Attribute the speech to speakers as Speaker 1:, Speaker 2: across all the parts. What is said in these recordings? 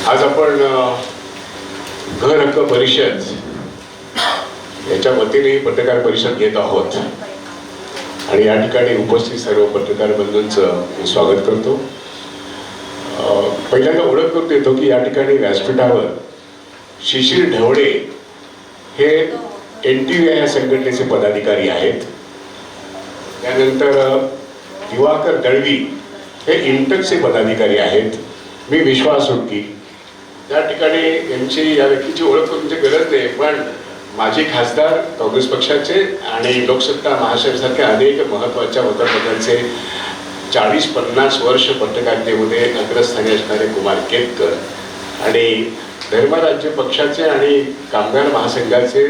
Speaker 1: आज आपण घर हक्क परिषद याच्या वतीने पत्रकार परिषद घेत आहोत आणि या ठिकाणी उपस्थित सर्व पत्रकार बंधूंचं मी स्वागत करतो. पहिल्यांदा ओळख करून देतो की या ठिकाणी व्यासपीठावर शिशिर ढवळे हे NTVI या संघटनेचे पदाधिकारी आहेत. त्यानंतर दिवाकर दळवी हे इंटकचे पदाधिकारी आहेत. मी विश्वास सुटकी या ठिकाणी यांची या व्यक्तीची ओळख करूनची गरज नाही, पण माजी खासदार काँग्रेस पक्षाचे आणि लोकसत्ता महाशयसारख्या अनेक महत्त्वाच्या पदांचे 40-50 वर्ष पत्रकारितेमध्ये अग्रस्थानी असणारे कुमार केतकर आणि धर्मराज्य पक्षाचे आणि कामगार महासंघाचे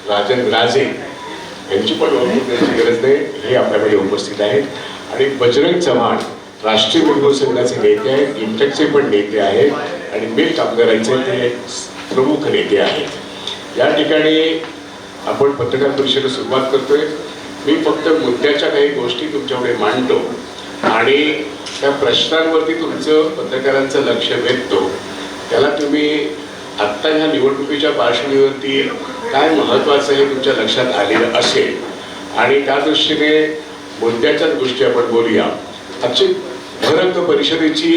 Speaker 1: राजन राजे यांची पण ओळख करण्याची गरज नाही, हे आपल्याकडे उपस्थित आहेत. आणि बजरंग चव्हाण राष्ट्रीय मजदूर संघाचे नेते आहेत, इंटकचे पण नेते आहेत आणि मिल कामगारांचे ते प्रमुख नेते आहेत. या ठिकाणी आपण पत्रकार परिषदेला सुरुवात करतोय. मी फक्त मुद्द्याच्या काही गोष्टी तुमच्याकडे मांडतो आणि त्या प्रश्नांवरती तुमचं पत्रकारांचं लक्ष वेधतो. त्याला तुम्ही आत्ता ह्या निवडणुकीच्या पार्श्वभूमीवरती काय महत्त्वाचं हे तुमच्या लक्षात आलेलं असेल आणि त्या दृष्टीने मुद्द्याच्याच गोष्टी आपण बोलूया. आजची घर हक्क परिषदेची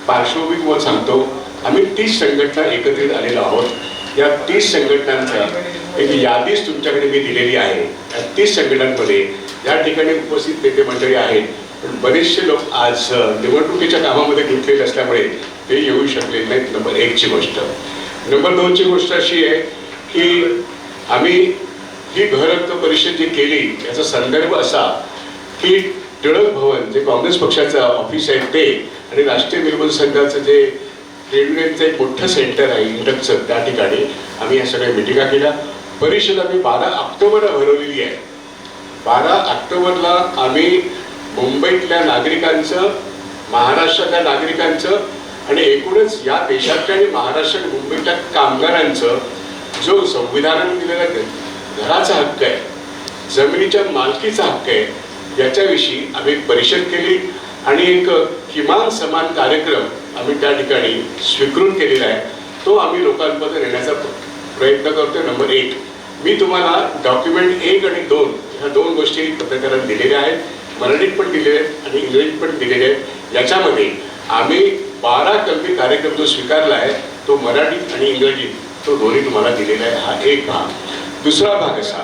Speaker 1: पार्श्वभूमी मग सांगतो. आम्ही 30 संघटना एकत्रित आलेलो आहोत. या 30 संघटनांचा एक यादीच तुमच्याकडे मी दिलेली आहे. या 30 संघटनांमध्ये या ठिकाणी उपस्थित नेते मंडळी आहेत, पण बरेचसे लोक आज निवडणुकीच्या कामामध्ये गुंतलेले असल्यामुळे ते येऊ शकले नाहीत. नंबर 1 ची गोष्ट. नंबर 2 ची गोष्ट अशी आहे की आम्ही ही घर हक्क परिषद जी केली याचा संदर्भ असा की टिळक भवन जे काँग्रेस पक्षाचं ऑफिस आहे ते आणि राष्ट्रीय मजदूर संघाचं जे ट्रेड युनियनचं एक मोठं सेंटर आहे इंटकचं, त्या ठिकाणी आम्ही या सगळ्या मिटिंगा केल्या. परिषद आम्ही 12 ऑक्टोबरला भरवलेली आहे. 12 ऑक्टोबरला आम्ही मुंबईतल्या नागरिकांचं, महाराष्ट्रातल्या नागरिकांचं आणि एकूणच या देशातल्या आणि महाराष्ट्र आणि मुंबईतल्या कामगारांचं जो संविधानाने दिलेला घराचा हक्क आहे, जमिनीच्या मालकीचा हक्क आहे, याच्याविषयी आम्ही परिषद केली आणि एक किमान समान कार्यक्रम आम्ही त्या ठिकाणी स्वीकृत केलेला आहे. तो आम्ही लोकांपर्यंत नेण्याचा प्रयत्न करतोय. नंबर 1 मी तुम्हाला डॉक्युमेंट 1 आणि 2 ह्या 2 गोष्टी पत्रकारांना दिलेल्या आहेत. मराठीत पण दिलेले आहेत आणि इंग्रजीत पण दिलेले आहेत. याच्यामध्ये आम्ही 12 कलमी कार्यक्रम जो स्वीकारला आहे तो मराठीत आणि इंग्रजीत तो दोन्ही तुम्हाला दिलेला आहे. हा एक भाग. दुसरा भाग असा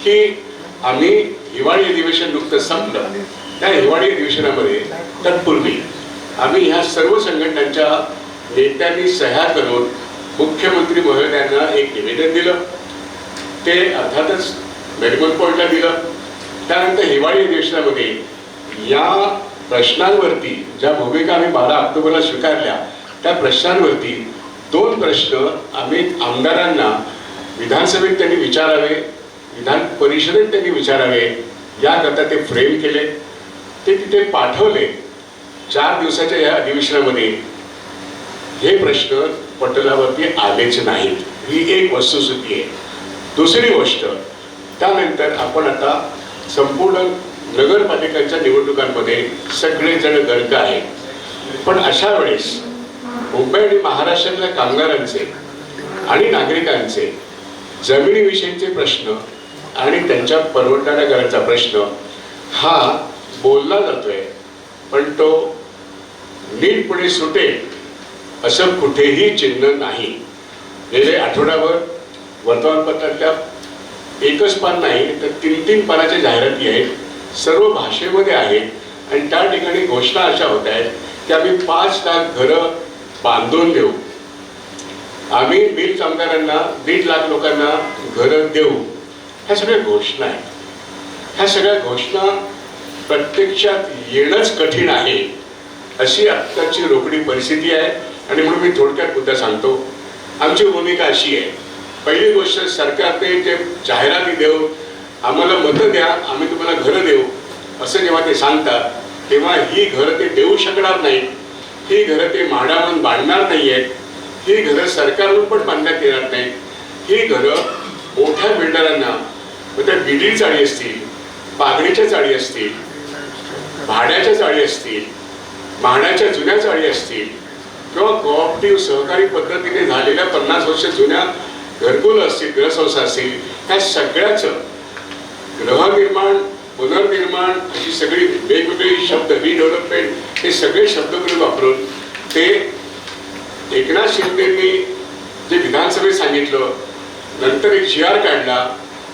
Speaker 1: की आम्ही हिवाळी अधिवेशन नुकतं संपलं. त्या हिवाळी अधिवेशनामध्ये तत्पूर्वी आम्ही ह्या सर्व संघटनांच्या नेत्यांनी सह्या करून मुख्यमंत्री महोदयांना एक निवेदन दिलं. ते अर्थातच मेडिकल पॉईंटला दिलं. त्यानंतर हिवाळी अधिवेशनामध्ये या प्रश्नांवरती ज्या भूमिका आम्ही 12 ऑक्टोबरला स्वीकारल्या त्या प्रश्नांवरती 2 प्रश्न आम्ही आमदारांना विधानसभेत त्यांनी विचारावे, विधान परिषदेत त्यांनी विचारावे याकरता ते फ्रेम केले. ते तिथे पाठवले. 4 दिवसाच्या या अधिवेशनामध्ये हे प्रश्न पटलावरती आलेच नाहीत. ही एक वस्तुस्थिती आहे. दुसरी गोष्ट, त्यानंतर आपण आता संपूर्ण नगरपालिकांच्या निवडणुकांमध्ये सगळेजण गर्क आहेत, पण अशा वेळेस मुंबई आणि महाराष्ट्रातल्या कामगारांचे आणि नागरिकांचे जमिनीविषयीचे प्रश्न आणि त्यांच्या परवडणाऱ्या घराचा प्रश्न हा बोलला जातोय, पण तो नीटपणे सुटेल असं कुठेही चिन्ह नाही. गेले आठवड्याभर वर्तमानपत्रातल्या एकच पान नाही तर 3-3 पानाच्या जाहिराती आहेत, सर्व भाषेमध्ये आहेत आणि त्या ठिकाणी घोषणा अशा होत आहेत की आम्ही 5 लाख घरं बांधून देऊ, आम्ही मिल कामगारांना 1.5 लाख लोकांना घरं देऊ. ह्या सगळ्या घोषणा आहेत. ह्या सगळ्या घोषणा प्रत्यक्षात येणंच कठीण आहे अशी आत्ताची रोकडी परिस्थिती आहे. आणि म्हणून मी थोडक्यात मुद्दा सांगतो. आमची भूमिका अशी आहे. पहिली गोष्ट, सरकारने ते जाहिराती देऊन आम्हाला मतं द्या, आम्ही तुम्हाला घरं देऊ असं जेव्हा ते सांगतात तेव्हा ही घरं ते देऊ शकणार नाहीत. ही घरं ते म्हाडावरून बांधणार नाही आहेत. ही घरं सरकारकडून पण बांधण्यात येणार नाहीत. ही घरं मोठ्या बिल्डरांना, मग त्या बिडी चाळी असतील, पागडीच्या चाळी असतील, भाड्याच्या चाळी असतील, म्हाडाच्या जुन्या चाळी असतील, किंवा कोऑपरेटिव्ह सहकारी पद्धतीने झालेल्या 50 वर्ष जुन्या घरकुल असतील, गृहसंस्था असतील, ह्या सगळ्याचं गृहनिर्माण, पुनर्निर्माण अशी सगळी वेगवेगळी शब्द, रिडेव्हलपमेंट, हे सगळे शब्दप्रयोग वापरून ते एकनाथ शिंदेंनी जे विधानसभेत सांगितलं, नंतर एक GR काढला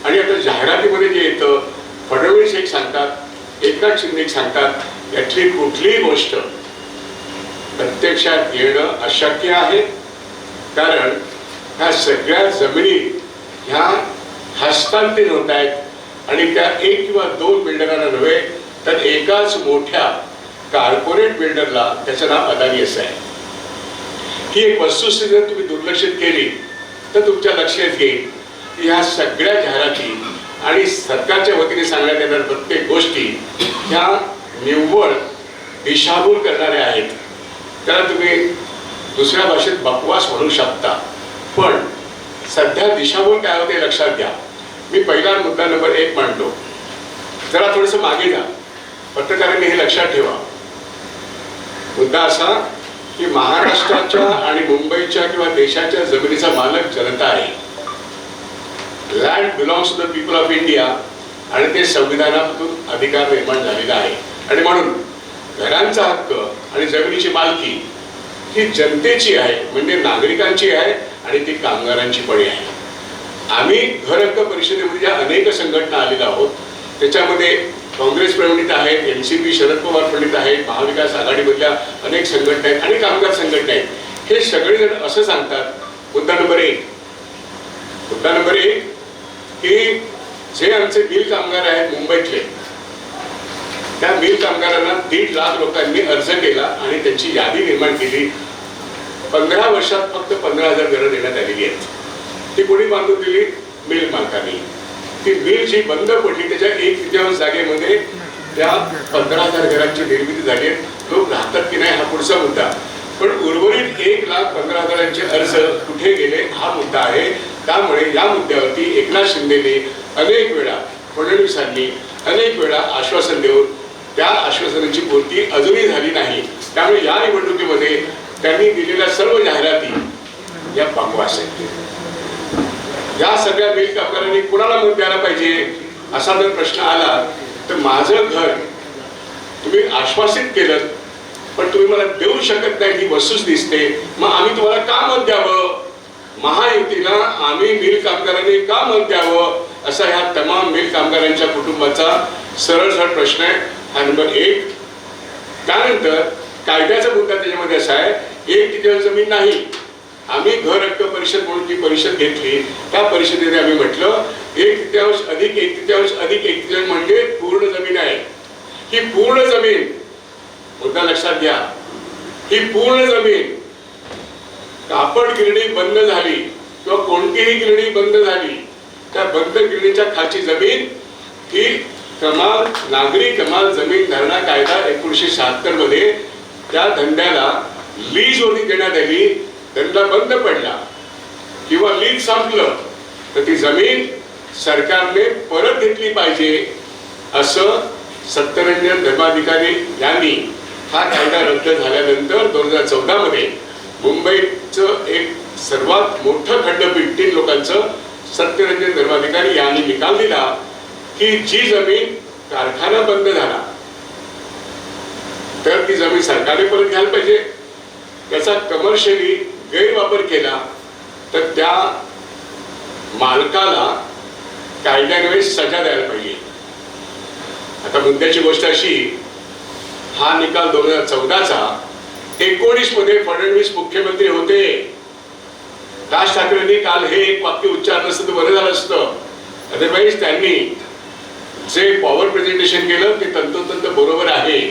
Speaker 1: आणि आता जाहिरातीमध्ये जे येतं, फडणवीस एक सांगतात, एकनाथ शिंदे एक सांगतात, यातली कुठलीही गोष्ट प्रत्यक्षात येणं अशक्य आहे. कारण ह्या सगळ्या जमिनी ह्या हस्तांतरित होत आहेत आणि त्या एक किंवा दोन बिल्डरांना नव्हे तर एकाच मोठ्या कॉर्पोरेट बिल्डरला, त्याचं नाव अदानी असं आहे. ही एक वस्तुस्थिती जर तुम्ही दुर्लक्षित केली तर तुमच्या लक्षात येईल की ह्या सगळ्या जाहिराती आणि सरकारच्या वतीने सांगण्यात येणाऱ्या प्रत्येक गोष्टी ह्या निव्वळ दिशाभूल करणाऱ्या आहेत. त्याला तुम्ही दुसऱ्या भाषेत बकवास म्हणू शकता, पण सध्या दिशाभूल काय होते लक्षात घ्या. मी पहिला मुद्दा नंबर 1 मांडतो. जरा थोडंसं मागे जा, पत्रकारांनी हे लक्षात ठेवा. मुद्दा असा की महाराष्ट्राच्या आणि मुंबईच्या किंवा देशाच्या जमिनीचा मालक जनता आहे. Land belongs to the people of India आणि ते संविधानातून अधिकार निर्माण झालेला आहे. आणि म्हणून घरांचा हक्क आणि जमिनीची मालकी ही जनतेची आहे, म्हणजे नागरिकांची आहे आणि ती कामगारांची पण आहे. आम्ही घर हक्क परिषदेमध्ये ज्या अनेक संघटना आलेल्या आहोत त्याच्यामध्ये काँग्रेस प्रणित आहेत, NCP शरद पवार प्रणित आहेत, महाविकास आघाडीमधल्या अनेक संघटना आहेत आणि कामगार संघटना आहेत. हे सगळेजण असं सांगतात, मुद्दा नंबर 1 की जे आमचे मिल कामगार आहेत मुंबईतले, त्या मिल कामगारांना 1.5 लाख लोकांनी अर्ज केला आणि त्यांची यादी निर्माण केली. 15 वर्षात फक्त 15,000 घरं देण्यात आलेली आहेत. ती कोणी बांधून दिली? मिल मालकांनी. ती मिल जी बंद पडली त्याच्या 1/3 जागेमध्ये त्या 15,000 घरांची निर्मिती झाली. लोक राहतात की नाही हा पुढचा मुद्दा, पण उर्वरित 1,15,000चे अर्ज कुठे गेले हा मुद्दा आहे. त्यामुळे या मुद्द्यावरती एकनाथ शिंदेने अनेक वेळा, फडणवीसांनी अनेक वेळा आश्वासन देऊन त्या आश्वासनाची पूर्ती अजूनही झाली नाही. त्यामुळे या निवडणुकीमध्ये त्यांनी दिलेल्या सर्व जाहिराती या बकवास आहेत. या सगळ्या मिल कामगारांनी कुणाला मत द्यायला पाहिजे असा जर प्रश्न आला तर माझं घर तुम्ही आश्वासित केलं पण तुम्ही मला देऊ शकत नाही ही वस्तूच दिसते, मग आम्ही तुम्हाला का मत द्यावं? महायुतीला आम्ही मिल कामगारांनी का मत द्यावं असा ह्या तमाम मिल कामगारांच्या कुटुंबाचा सरळ प्रश्न आहे. हा नंबर 1. त्यानंतर कायद्याचा मुद्दा त्याच्यामध्ये असा आहे, 1/3 जमीन नाही. आम्ही घर हक्क परिषद म्हणून जी परिषद घेतली त्या परिषदेने आम्ही म्हटलं 1/3 अधिक 1/3 अधिक 1/3 म्हणजे पूर्ण जमीन आहे. ही पूर्ण जमीन, मुद्दा लक्षात घ्या, ही पूर्ण जमीन कापड गिरणी बंद झाली किंवा कोणतीही गिरणी बंद झाली, त्या बंद गिरणीच्या खालची जमीन ही कमाल नागरी कमाल जमीन धारणा कायदा 1976 मध्ये त्या धंद्याला लीज वरती देण्यात आली. धंदा बंद पडला किंवा लीज संपलं तर ती जमीन सरकारने परत घेतली पाहिजे असं सत्यरंजन धर्माधिकारी यांनी हा कायदा रद्द झाल्यानंतर 2014 मध्ये मुंबईचं एक सर्वात मोठं खंडपीठ 3 लोकांचं सत्यरंजन धर्माधिकारी यांनी निकाल दिला की जी जमीन कारखाना बंद झाला तर ती जमीन सरकारने परत घ्यायला पाहिजे. त्याचा कमर्शियली गैरवापर केला तर त्या मालकाला कायद्याने सजा द्यायला पाहिजे. आता मुद्द्याची गोष्ट अशी, हा निकाल 2014चा 19 मध्ये फडणवीस मुख्यमंत्री होते. राज ठाकरेंनी काल हे एक वाक्य उच्चारलं असतं तर बरं झालं असतं. अदरवाईज त्यांनी जे पॉवर प्रेझेंटेशन केलं ते तंतोतंत बरोबर आहे,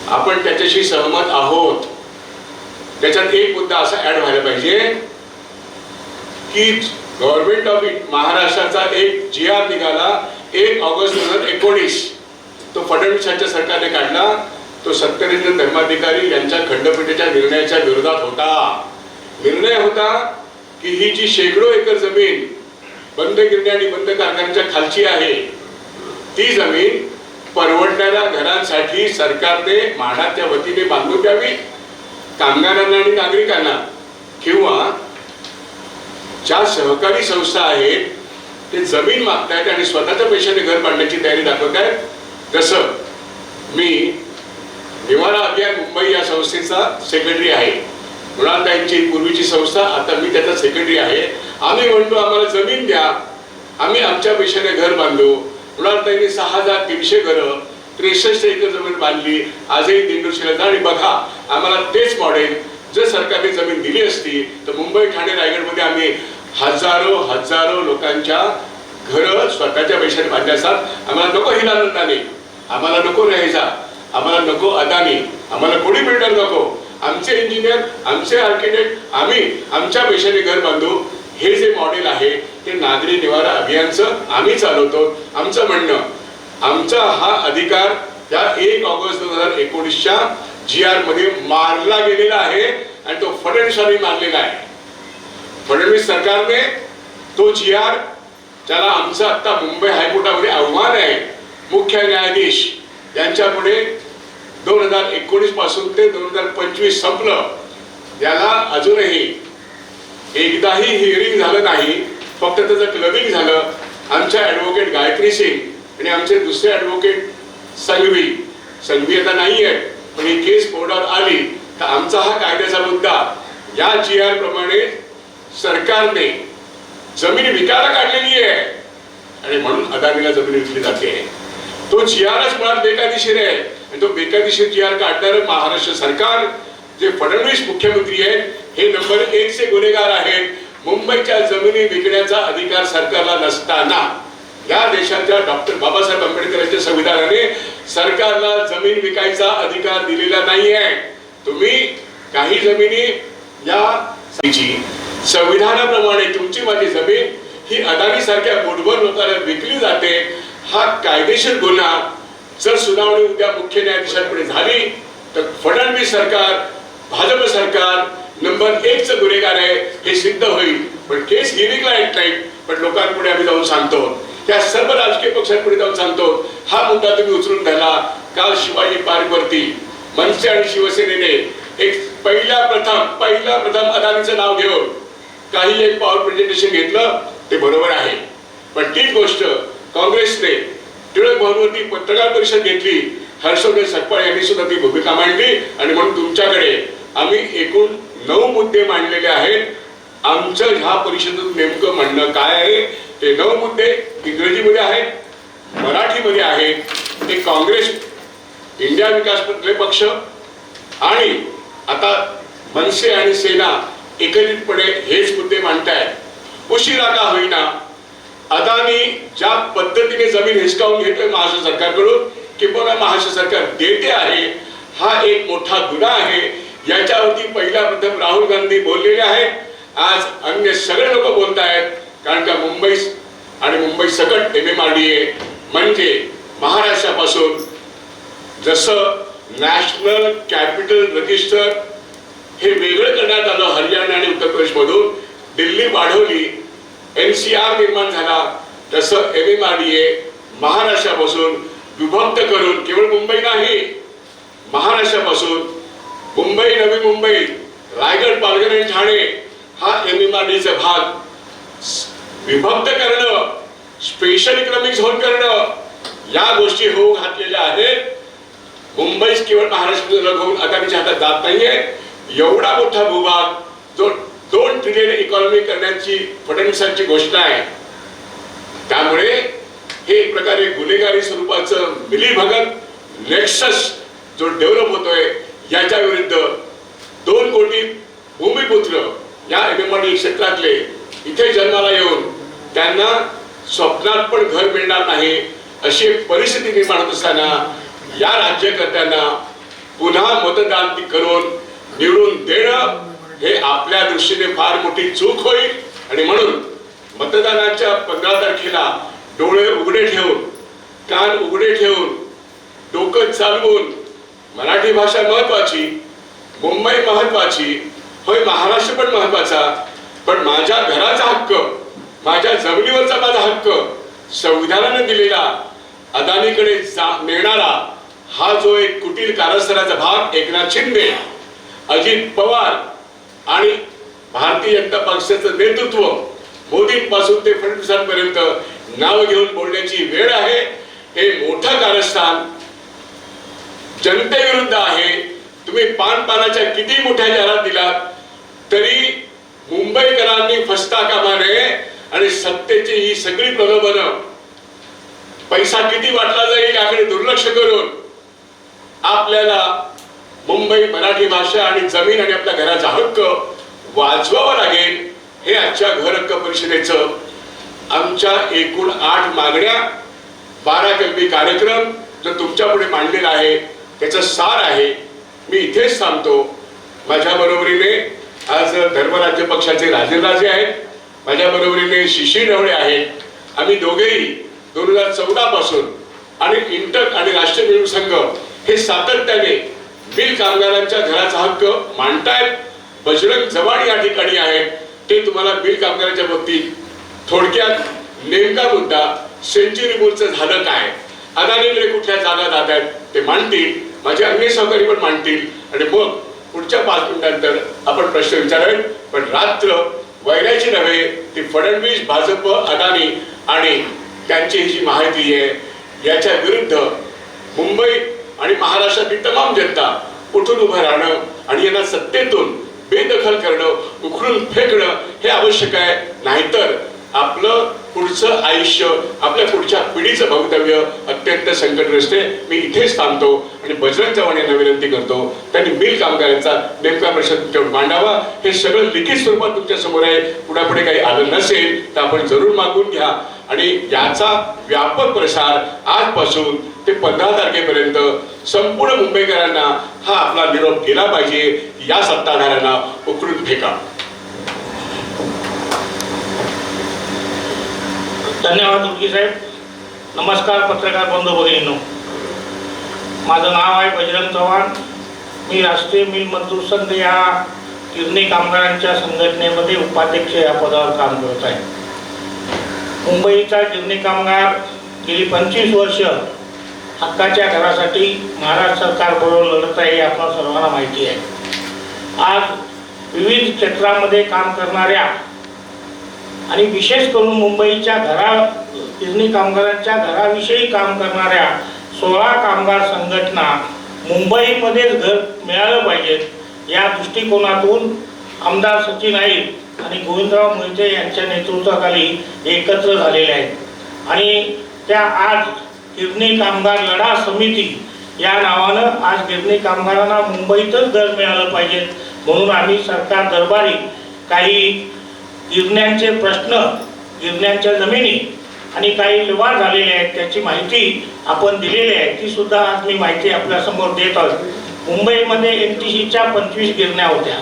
Speaker 1: आपण त्याच्याशी सहमत आहोत. त्याच्यात एक मुद्दा असा ऍड व्हायला पाहिजे की गव्हर्नमेंट ऑफ महाराष्ट्राचा एक GR निघाला 1 ऑगस्ट 2019, तो फडणवीसांच्या सरकारने काढला. तो सत्यरंजन धर्माधिकारी यांच्या खंडपीठाच्या निर्णयाच्या विरोधात होता. निर्णय होता की ही जी शेकडो एकर जमीन बंद गिरण्या आणि बंद कारखान्यांच्या खालची आहे ती जमीन परवडणाऱ्या घरांसाठी सरकारने म्हाडाच्या वतीने बांधून द्यावी कामगारांना आणि नागरिकांना किंवा ज्या सहकारी संस्था आहेत ते जमीन मागतायत आणि स्वतःच्या पैशाने घर बांधण्याची तयारी दाखवत आहेत। जसं मी निवारा अभियान मुंबई या संस्थेचा सेक्रेटरी आहे। मृणालताईंची पूर्वीची संस्था, आता मी त्याचा सेक्रेटरी आहे। आम्ही म्हणतो आम्हाला जमीन द्या, आम्ही आमच्या पैशाने घर बांधू। मृणालताईंनी 6300 घरं 63 एकर जमीन बांधली। आजही दिंडोशीला जा आणि बघा, आम्हाला तेच मॉडेल जर सरकारने जमीन दिली असती तर मुंबई ठाणे रायगडमध्ये आम्ही हजारो लोकांच्या घर स्वतःच्या पैशाने बांधले असतात। आम्हाला नको हिरानंदाने, आम्हाला नको रहेजा, आम्हाला नको अदानी, आम्हाला कोणी बिल्डर नको। आमचे इंजिनियर, आमचे आर्किटेक्ट, आम्ही आमच्या पैशाने घर बांधू। हे जे मॉडेल आहे ते नागरी निवारा अभियानचं आम्ही चालवतो। आमचं म्हणणं, आमचा हा अधिकार या 1 ऑगस्ट 2019च्या GR मध्ये मारला गेलेला आहे आणि तो फडणवीसांनी मारलेला आहे। फडणवीस सरकारने तो GR, ज्याला आमचं आता मुंबई हायकोर्टामध्ये आव्हान आहे, मुख्य न्यायाधीश यांच्या पुढे 2019 पासून ते 2025 संपलं, याला अजूनही एकदाही हिअरिंग झालं नाही, फक्त त्याचं क्लबिंग झालं। आमच्या ॲडव्होकेट गायत्री सिंग आणि आमचे दुसरे ॲडव्होकेट संघवी आता नाही आहेत, पण ही केस कोर्टात आली तर आमचा हा कायद्याचा मुद्दा, या GR प्रमाणे सरकारने जमीन विकायला काढलेली आहे आणि म्हणून अदानीला जमीन विकली जाते। तो GRच मुळात बेकायदेशीर आहे आणि तो बेकायदेशीर GR काढणारं महाराष्ट्र सरकार, जे फडणवीस मुख्यमंत्री आहेत, हे नंबर 1 चे गुन्हेगार आहेत। मुंबईच्या जमिनी विकण्याचा अधिकार सरकारला नसताना या देशाच्या डॉक्टर बाबासाहेब आंबेडकरांच्या संविधानाने सरकारला जमीन विकायचा अधिकार दिलेला नाही आहे। तुम्ही काही जमिनी या संविधानाप्रमाणे तुमची माझी जमीन ही अदानी सारख्या बोटभर लोकांना विकली जाते, हा कायदेशीर गुन्हा जर सुनावणी उद्या मुख्य न्यायाधीशांपुढे झाली तर फडणवीस सरकार, भाजप सरकार नंबर 1 चं गुन्हेगार आहे हे सिद्ध होईल। पण केस हिअरिंगला येत नाही, पण लोकांपुढे आम्ही जाऊन सांगतो, त्या सर्व राजकीय पक्षांपुढे जाऊन सांगतो, हा मुद्दा तुम्ही उचलून धरला। काल शिवाजी पार्कवरती मनसे आणि शिवसेनेने एक पहिला प्रथम अदानीचं नाव घेऊन काही एक पॉवर प्रेझेंटेशन घेतलं, ते बरोबर आहे। पण तीच गोष्ट काँग्रेसने टिळक भवनवरती पत्रकार परिषद घेतली, हर्षवर्धन सकपाळ यांनी सुद्धा ती भूमिका मांडली आणि म्हणून तुमच्याकडे आम्ही एकूण 9 मुद्दे मांडलेले आहेत। आमचं ह्या परिषदेतून नेमकं म्हणणं काय आहे, ते 9 मुद्दे इंग्रजीमध्ये आहेत, मराठीमध्ये आहेत। ते काँग्रेस, इंडिया विकास पक्ष आणि आता मनसे आणि सेना एकत्रितपणे हेच मुद्दे मांडतायत। उशिरा का होईना, अदानी ज्या पद्धतीने जमीन हिसकावून घेतोय महाराष्ट्र सरकारकडून किंवा महाराष्ट्र सरकार देते आहे, हा एक मोठा गुन्हा आहे। याच्यावरती पहिला प्रथम राहुल गांधी बोललेले आहेत, आज अन्य सगळे लोक बोलत आहेत। कारण का मुंबई आणि मुंबई सकट MMRDA म्हणजे महाराष्ट्रापासून जसं नॅशनल कॅपिटल रजिस्टर हे वेगळं करण्यात आलं हरियाणा आणि उत्तर प्रदेश मधून, दिल्ली वाढवली, NCR निर्माण झाला, तसं MMRDA महाराष्ट्रापासून विभक्त करून केवळ मुंबई नाही, महाराष्ट्रापासून मुंबई, नवी मुंबई, रायगड, पालघर आणि ठाणे हा MMRDAचा भाग विभक्त करणं, स्पेशल इकॉनॉमिक झोन करणं, या गोष्टी होऊ घातलेल्या आहेत। मुंबई केवळ महाराष्ट्र होऊन अदानीच्या हातात जात नाहीये। एवढा मोठा भूभाग जो 2 ट्रिलियन इकॉनॉमी करण्याची फडणवीसांची घोषणा आहे, त्यामुळे हे एक प्रकारे गुन्हेगारी स्वरूपाचं मिलीभगत नेक्सस जो डेव्हलप होतोय, याच्या विरुद्ध 2 कोटी भूमिपुत्र या MMRDA क्षेत्रातले इथे जन्माला येऊन त्यांना स्वप्नात पण घर मिळणार नाही अशी एक परिस्थिती निर्माण होत असताना या राज्यकर्त्यांना पुन्हा मतदान करून निवडून देणं हे आपल्या दृष्टीने फार मोठी चूक होईल। आणि म्हणून मतदानाच्या 15 तारखेला डोळे उघडे ठेवून, कान उघडे ठेवून, डोकं चालवून, मराठी भाषा महत्वाची, मुंबई महत्वाची, होय महाराष्ट्र पण महत्वाचा, पण माझ्या घराचा हक्क, माझ्या जमिनीवरचा माझा हक्क संविधानाने दिलेला अदानीकडे नेणारा हा जो एक कुटील कारस्थानाचा भाग एकनाथ शिंदे अजित पवार आणि भारतीय जनता पक्षाचं नेतृत्व मोदींपासून ते फडणवीसांपर्यंत नाव घेऊन बोलण्याची वेळ आहे. हे मोठं कारस्थान जनतेविरुद्ध आहे. तुम्ही पानपानाच्या किती मोठ्या जाहिरात दिलात तरी मुंबईकरांनी फसता कामा नये. आणि सत्तेची ही सगळी प्रलोभनं, पैसा किती वाटला जाईल याकडे दुर्लक्ष करून आपल्याला मुंबई मराठी भाषा आणि जमीन आणि आपल्या घराचा हक्क वाजवावा लागेल. हे आजच्या घर हक्क परिषदेचं आमच्या एकूण 8 मागण्या 12 कलमी कार्यक्रम जो तुमच्या पुढे मांडलेला आहे त्याचं सार आहे. मी इथेच थांबतो. माझ्या बरोबरीने आज धर्मराज्य पक्षाचे राजेराजे आहेत, माझ्या बरोबरीने शिशिर ढवळे आहेत. आम्ही दोघेही 2014 पासून आणि इंटर आणि राष्ट्रीय मिळून संघ हे सातत्याने मिल कामगारांच्या घराचा हक्क मांडतायत. बजरंग चव्हाण या ठिकाणी आहेत, ते तुम्हाला मिल कामगारांच्या बाबतीत थोडक्यात नेमका मुद्दा सेंचुरी बोलचं झालं काय, अदानीकडे कुठल्या जागा जात आहेत ते मांडतील, माझे अन्य सहकारी पण मांडतील आणि मग पुढच्या 5 मिनिटांनंतर आपण प्रश्न विचारावेत. पण रात्र वैरायची नव्हे, ती फडणवीस, भाजप, अदानी आणि त्यांची जी माहिती आहे याच्या विरुद्ध मुंबई आणि महाराष्ट्रातील तमाम जनता उठून उभं राहणं आणि यांना सत्तेतून बेदखल करणं, उखडून फेकणं हे आवश्यक आहे. नाहीतर आपलं पुढचं आयुष्य, आपल्या पुढच्या पिढीचं भवितव्य अत्यंत संकटग्रस्त आहे. मी इथेच थांबतो आणि बजरंग चव्हाण यांना विनंती करतो त्यांनी मिल कामगारांचा नेमका प्रश्न तुमच्यावर मांडावा. हे सगळं लिखित स्वरूपात तुमच्या समोर आहे. पुढे काही आलं नसेल तर आपण जरूर मागून घ्या आणि याचा व्यापक प्रसार आजपासून ते 15 तारखेपर्यंत संपूर्ण मुंबईकरांना हा आपला निरोप केला पाहिजे. या सत्ताधाऱ्यांना उकळून फेका.
Speaker 2: धन्यवाद उर्गी साहेब. नमस्कार पत्रकार बंधू भगिनींनो, माझं नाव आहे बजरंग चव्हाण. मी राष्ट्रीय मिल मजदूर संघ या गिरणी कामगारांच्या संघटनेमध्ये उपाध्यक्ष या पदावर काम करत आहे. मुंबईचा गिरणी कामगार गेली 25 वर्ष हक्काच्या घरासाठी महाराष्ट्र सरकारबरोबर लढत आहे हे आपल्या सर्वांना माहिती आहे. आज विविध क्षेत्रामध्ये काम करणाऱ्या आणि विशेष करून मुंबईच्या गिरणी कामगारांच्या घराविषयी काम करणाऱ्या 16 कामगार संघटना मुंबईमध्येच घर मिळालं पाहिजेत या दृष्टिकोनातून आमदार सचिन आईर आणि गोविंदराव मोहिते यांच्या नेतृत्वाखाली एकत्र झालेले आहेत आणि त्या आज गिरणी कामगार लढा समिती या नावानं आज गिरणी कामगारांना मुंबईतच घर मिळालं पाहिजे म्हणून आम्ही सरकार दरबारी काही गिरण्यांचे प्रश्न, गिरण्यांच्या जमिनी आणि काही व्यवहार झालेले आहेत त्याची माहिती आपण दिलेली आहे. ती सुद्धा आज मी माहिती आपल्यासमोर देत आहोत. मुंबईमध्ये NTCच्या 25 गिरण्या होत्या,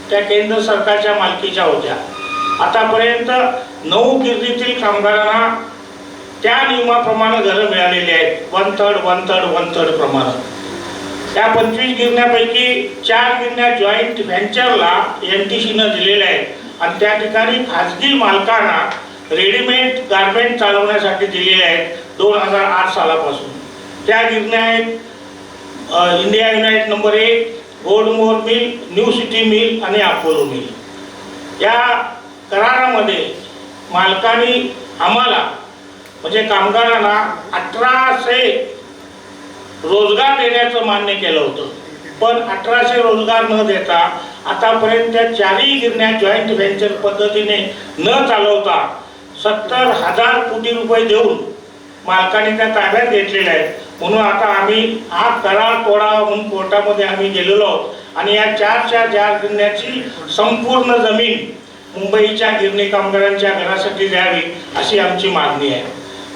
Speaker 2: त्या केंद्र सरकारच्या मालकीच्या होत्या. आतापर्यंत 9 गिरणीतील कामगारांना त्या नियमाप्रमाणे घरं मिळालेली आहेत, 1/3 प्रमाणे. त्या 25 गिरण्यापैकी 4 गिरण्या जॉईंट व्हेंचरला NTCनं दिलेल्या आहेत आणि त्या ठिकाणी खाजगी मालकांना रेडीमेड गारमेंट चालवण्यासाठी दिलेले आहेत 2008 सालापासून. त्या गिरण्या आहेत India united number 1, Gold Mohur mill, new city mill आणि अपोलो मिल. या करारामध्ये मालकांनी आम्हाला म्हणजे कामगारांना 1800 रोजगार देण्याचं मान्य केलं होतं. पण 1800 रोजगार न देता आतापर्यंत त्या 4ही गिरण्या जॉईंट व्हेंचर पद्धतीने न चालवता 70,000 कोटी रुपये देऊन मालकाने त्या ताब्यात घेतलेल्या आहेत. म्हणून आता आम्ही हा करार तोडावा म्हणून कोर्टामध्ये आम्ही गेलेलो आहोत आणि या 4 गिरण्याची संपूर्ण जमीन मुंबईच्या गिरणी कामगारांच्या घरासाठी द्यावी अशी आमची मागणी आहे.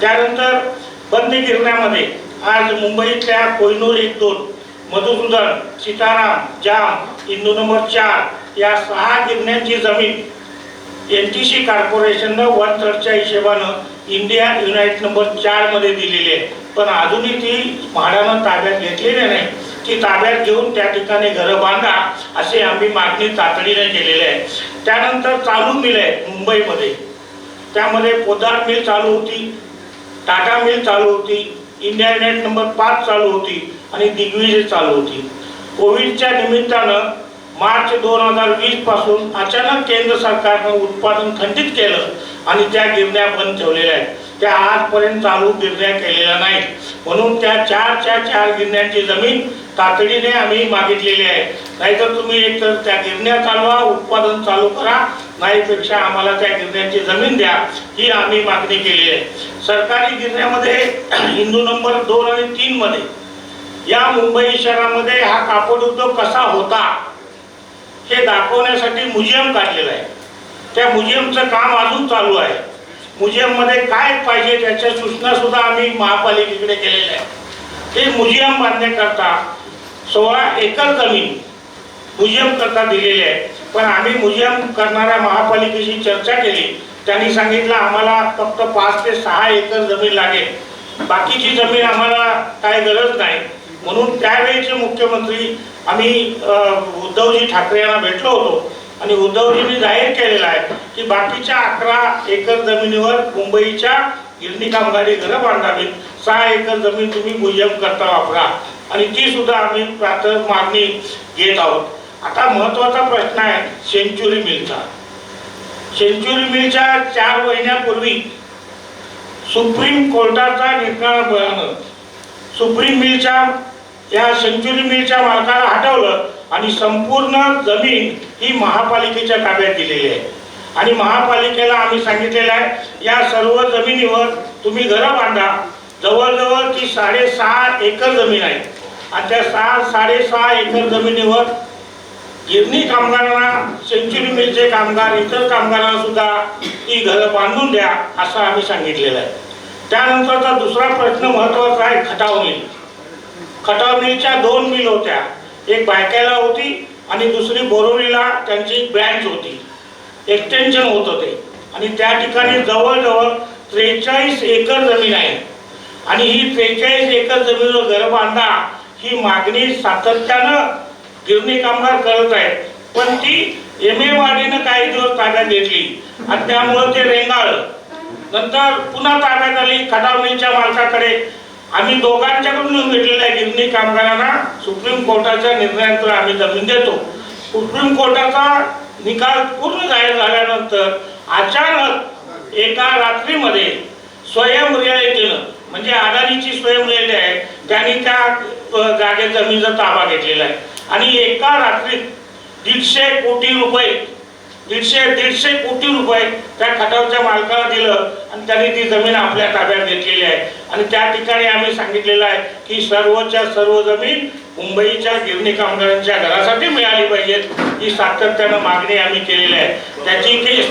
Speaker 2: त्यानंतर बंद गिरण्यामध्ये आज मुंबईतल्या कोहिनूर 1-2, मधुसूदन, सीताराम, जाम, इंदू नंबर 4 या 6 गिरण्यांची जमीन NTC कॉर्पोरेशननं 1/3च्या हिशोबानं इंडिया युनाइट नंबर 4 मध्ये दिलेली आहे. पण अजूनही ती म्हाडानं ताब्यात घेतलेली नाही. ती ताब्यात घेऊन त्या ठिकाणी घरं बांधा अशी आम्ही मागणी तातडीने केलेली आहे. त्यानंतर चालू मिल आहे मुंबईमध्ये, त्यामध्ये पोदार मिल चालू होती, टाटा मिल चालू होती, इंडिया युनाइट नंबर 5 चालू होती आणि दिग्विजय चालू होती. कोविडच्या निमित्तानं मार्च 2020 पासून अचानक केंद्र सरकारनं उत्पादन खंडित केलं आणि त्या गिरण्या बंद ठेवलेल्या आहेत. त्या आजपर्यंत चालू गिरण्या केलेल्या नाहीत. म्हणून त्या चार गिरण्यांची जमीन तातडीने आम्ही मागितलेली आहे. नाहीतर तुम्ही एकतर त्या गिरण्या चालवा, उत्पादन चालू करा, नाहीपेक्षा आम्हाला त्या गिरण्यांची जमीन द्या, ही आम्ही मागणी केली आहे. सरकारी गिरण्यामध्ये हिंदू नंबर 2 आणि 3 मध्ये या मुंबई शहरामध्ये हा कापड उद्योग कसा होता हे दाखवण्यासाठी म्युझियम काढलेलं आहे. त्या म्युझियमचं काम अजून चालू आहे. म्युझियममध्ये काय पाहिजे त्याच्या सूचना सुद्धा आम्ही महापालिकेकडे केलेल्या आहेत. हे म्युझियम बांधण्याकरता 16 एकर जमीन म्युझियम करता दिलेली आहे. पण आम्ही म्युझियम करणाऱ्या महापालिकेशी चर्चा केली. त्यांनी सांगितलं आम्हाला फक्त 5 ते 6 एकर जमीन लागेल, बाकीची जमीन आम्हाला काय गरज नाही. म्हणून त्यावेळेचे मुख्यमंत्री आम्ही उद्धवजी ठाकरे यांना भेटलो होतो आणि उद्धवजींनी जाहीर केलेला आहे की बाकीच्या 11 एकर जमिनीवर मुंबईच्या गिरणी कामगारी घरं बांधावीत. 6 एकर जमीन तुम्ही म्युझियम करता वापरा आणि ती सुद्धा आम्ही प्राथमिक मागणी घेत आहोत. आता महत्त्वाचा प्रश्न आहे सेंच्युरी मिलचा. सेंच्युरी मिलच्या 4 महिन्यापूर्वी सुप्रीम कोर्टाचा निर्णय बघणं सुप्रीम मिलच्या या सेंच्युरी मिलच्या मालकाला हटवलं आणि संपूर्ण जमीन ही महापालिकेच्या ताब्यात दिलेली आहे. आणि महापालिकेला आम्ही सांगितलेलं आहे या सर्व जमिनीवर तुम्ही घरं बांधा. जवळजवळ ती 6.5 एकर जमीन आहे आणि त्या 6.5 एकर जमिनीवर गिरणी कामगारांना, सेंच्युरी मिलचे कामगार, इतर कामगारांना सुद्धा ही घरं बांधून द्या असं आम्ही सांगितलेलं आहे. त्यानंतरचा दुसरा प्रश्न महत्त्वाचा आहे खटाव मिल. खटाव मिलच्या 2 मिल होत्या, एक बायकाला होती आणि दुसरी बोरिवलीला त्यांची ब्रँच होती, एक्सटेन्शन होत होते. आणि त्या ठिकाणी जवळजवळ 43 एकर जमीन आहे आणि ही 43 एकर जमिनीवर घर बांधा ही मागणी सातत्यानं गिरणी कामगार करत आहेत. पण ती MA काही दिवस ताब्यात घेतली आणि त्यामुळे ते रेंगाळलं. नंतर पुन्हा ताब्यात आली खटाव मिलच्या मालकाकडे. आम्ही दोघांच्याकडून घेतलेल्या गिरणी कामगारांना सुप्रीम कोर्टाच्या निर्णयानंतर आम्ही जमीन देतो. सुप्रीम कोर्टाचा निकाल पूर्ण जाहीर झाल्यानंतर अचानक एका रात्रीमध्ये स्वयं रियालिटीनं म्हणजे अदानीची स्वयं रियालिटी आहे त्यांनी त्या जागेत जमिनीचा ताबा घेतलेला आहे आणि एका रात्रीत 150 कोटी रुपये 150 कोटी रुपये त्या खटावच्या मालकाला दिलं आणि त्यांनी ती जमीन आपल्या ताब्यात घेतलेली आहे. आणि त्या ठिकाणी आम्ही सांगितलेलं आहे की सर्वच्या सर्व जमीन मुंबईच्या गिरणी कामगारांच्या घरासाठी मिळाली पाहिजेत, ही सातत्यानं मागणी आम्ही केलेली आहे. त्याची केस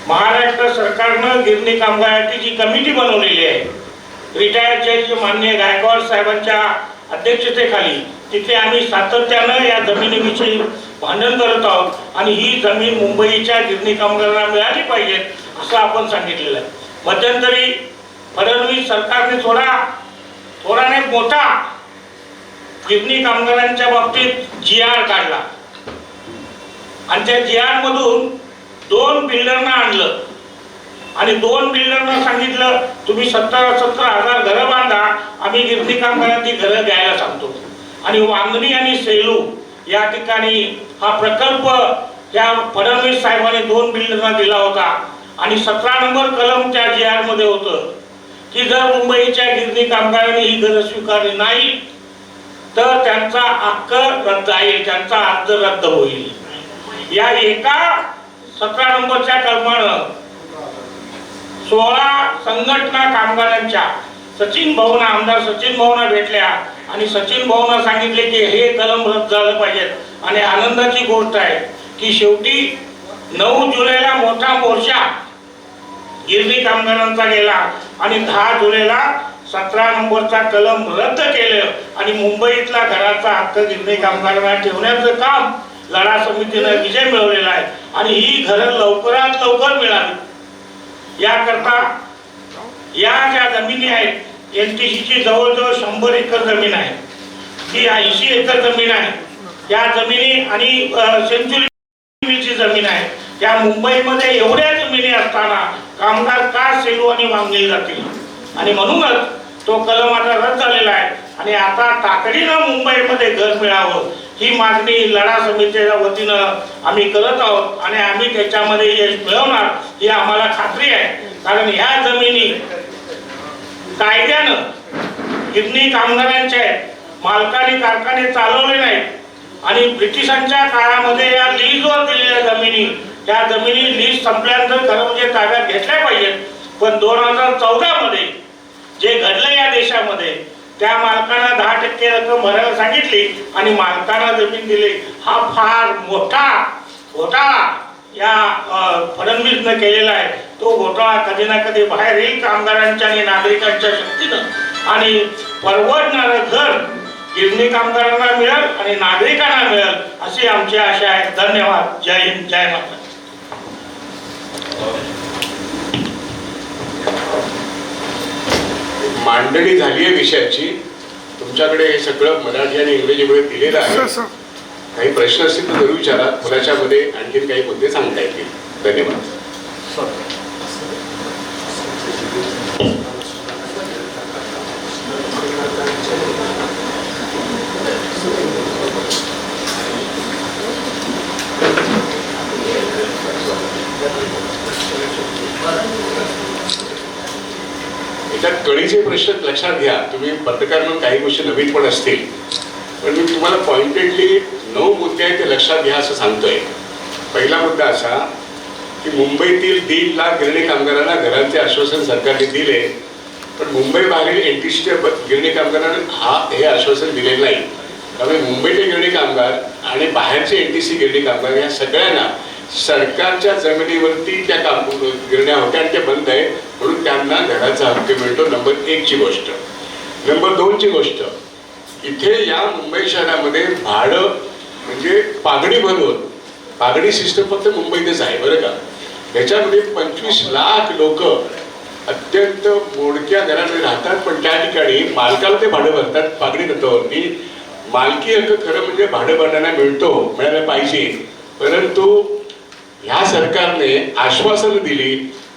Speaker 2: महाराष्ट्र सरकारनं गिरणी कामगारांची जी कमिटी बनवलेली आहे, रिटायर्ड जज माननीय गायकवाड साहेबांच्या अध्यक्षतेखाली, तिथे आम्ही सातत्यानं या जमिनीविषयी भांडण करत आहोत आणि ही जमीन मुंबईच्या गिरणी कामगारांना मिळाली पाहिजे असं आपण सांगितलेलं आहे. मध्यंतरी फडणवीस सरकारने थोडा नाही मोठा गिरणी कामगारांच्या बाबतीत GR काढला आणि त्या GR मधून 2 बिल्डरना आणलं आणि 2 बिल्डरना सांगितलं तुम्ही 17,000 घरं बांधा, आम्ही गिरणी कामगारांची घरं घ्यायला सांगतो. आणि वांगणी आणि सेलू या ठिकाणी हा प्रकल्प या फडणवीस साहेबांनी 2 बिल्डरना दिला होता आणि 17 नंबर कलम त्या GR मध्ये होतं की जर मुंबईच्या गिरणी कामगारांनी ही घरं स्वीकारली नाही तर त्यांचा हक्क रद्द आहे, त्यांचा अर्ज रद्द होईल. या एका 17 नंबरच्या कलमानं 16 संघटना कामगारांच्या सचिन भाऊना, आमदार सचिन भाऊना भेटल्या आणि सचिन भाऊना सांगितले की हे कलम रद्द झालं पाहिजे. आणि आनंदाची गोष्ट आहे की शेवटी 9 जुलैला मोठा मोर्चा गिरणी कामगारांचा गेला आणि 10 जुलैला 17 नंबरचा कलम रद्द केलं आणि मुंबईतला घराचा हक्क गिरणी कामगारांना ठेवण्याचं काम लढा समितीने विजय मिळवलेला आहे आणि ही घरं लवकरात लवकर मिळावी याकरता या ज्या जमिनी आहेत, NTCची जवळजवळ 100 एकर जमीन आहे, ही 80 एकर जमीन आहे. या जमिनी आणि सेंच्युरी मिलची जमीन आहे. या मुंबईमध्ये एवढ्या जमिनी असताना कामगार का सेलू आणि मागणी जातील आणि म्हणूनच तो कलम आता रद्द झालेला आहे आणि आता तातडीनं मुंबईमध्ये घर मिळावं ही मागणी लढा समितीच्या वतीनं आम्ही करत आहोत आणि आम्ही त्याच्यामध्ये यश मिळवणार ही आम्हाला खात्री आहे. कारण ह्या जमिनी कायद्यानं गिरणी कामगारांच्या आहेत, मालकाने कारखाने चालवले नाहीत आणि ब्रिटिशांच्या काळामध्ये या लीजवर दिलेल्या जमिनी, त्या जमिनी लीज संपल्यानंतर खरं म्हणजे ताब्यात घेतल्या पाहिजेत. पण 2014 मध्ये जे घडलं या देशामध्ये, त्या मालकांना 10% रक्कम भरायला सांगितली आणि मालकांना जमीन दिली. हा फार मोठा घोटाळा या फडणवीसनं केलेला आहे. तो घोटाळा कधी ना कधी बाहेर येईल कामगारांच्या आणि नागरिकांच्या शक्तीनं आणि परवडणारं घर गिरणी कामगारांना मिळेल आणि नागरिकांना मिळेल अशी आमची आशा आहे. धन्यवाद. जय हिंद, जय महाराष्ट्र.
Speaker 1: मांडणी झाली आहे विषयाची. तुमच्याकडे हे सगळं मराठी आणि इंग्रजीमध्ये दिलेलं आहे. काही प्रश्न असतील तर जरूर विचारा. मुलाच्या मध्ये आणखीन काही मुद्दे सांगता येतील. धन्यवाद. याच्यात कळीचे प्रश्न लक्षात घ्या. तुम्ही पत्रकार म्हणून काही गोष्टी नवीन पण असतील, पण मी तुम्हाला पॉइंटेडली 9 मुद्दे आहेत ते लक्षात घ्या असं सांगतोय. पहिला मुद्दा असा की मुंबईतील 1.5 लाख गिरणी कामगारांना घरांचे आश्वासन सरकारने दिले, पण मुंबई बाहेरील एनटीसीच्या गिरणी कामगारांना हे आश्वासन दिलेलं नाही. त्यामुळे मुंबईचे गिरणी कामगार आणि बाहेरचे एनटीसी गिरणी कामगार या सगळ्यांना सरकारच्या जमिनीवरती त्या गिरण्या होत्या आणि ते बंद आहे म्हणून त्यांना घराचा हक्क मिळतो. नंबर 1 ची गोष्ट. नंबर 2 ची गोष्ट, इथे या मुंबई शहरामध्ये भाडं म्हणजे पागडी भरून, पागडी सिस्टम फक्त मुंबईतच आहे बरं का. याच्यामध्ये 25 लाख लोक अत्यंत मोडक्या घरामध्ये राहतात, पण त्या ठिकाणी मालकाला ते भाडं भरतात पागडी तत्वावरती. मालकी हक्क खरं म्हणजे भाडं भरण्याला मिळायला पाहिजे, परंतु ह्या सरकारने आश्वासनं दिली.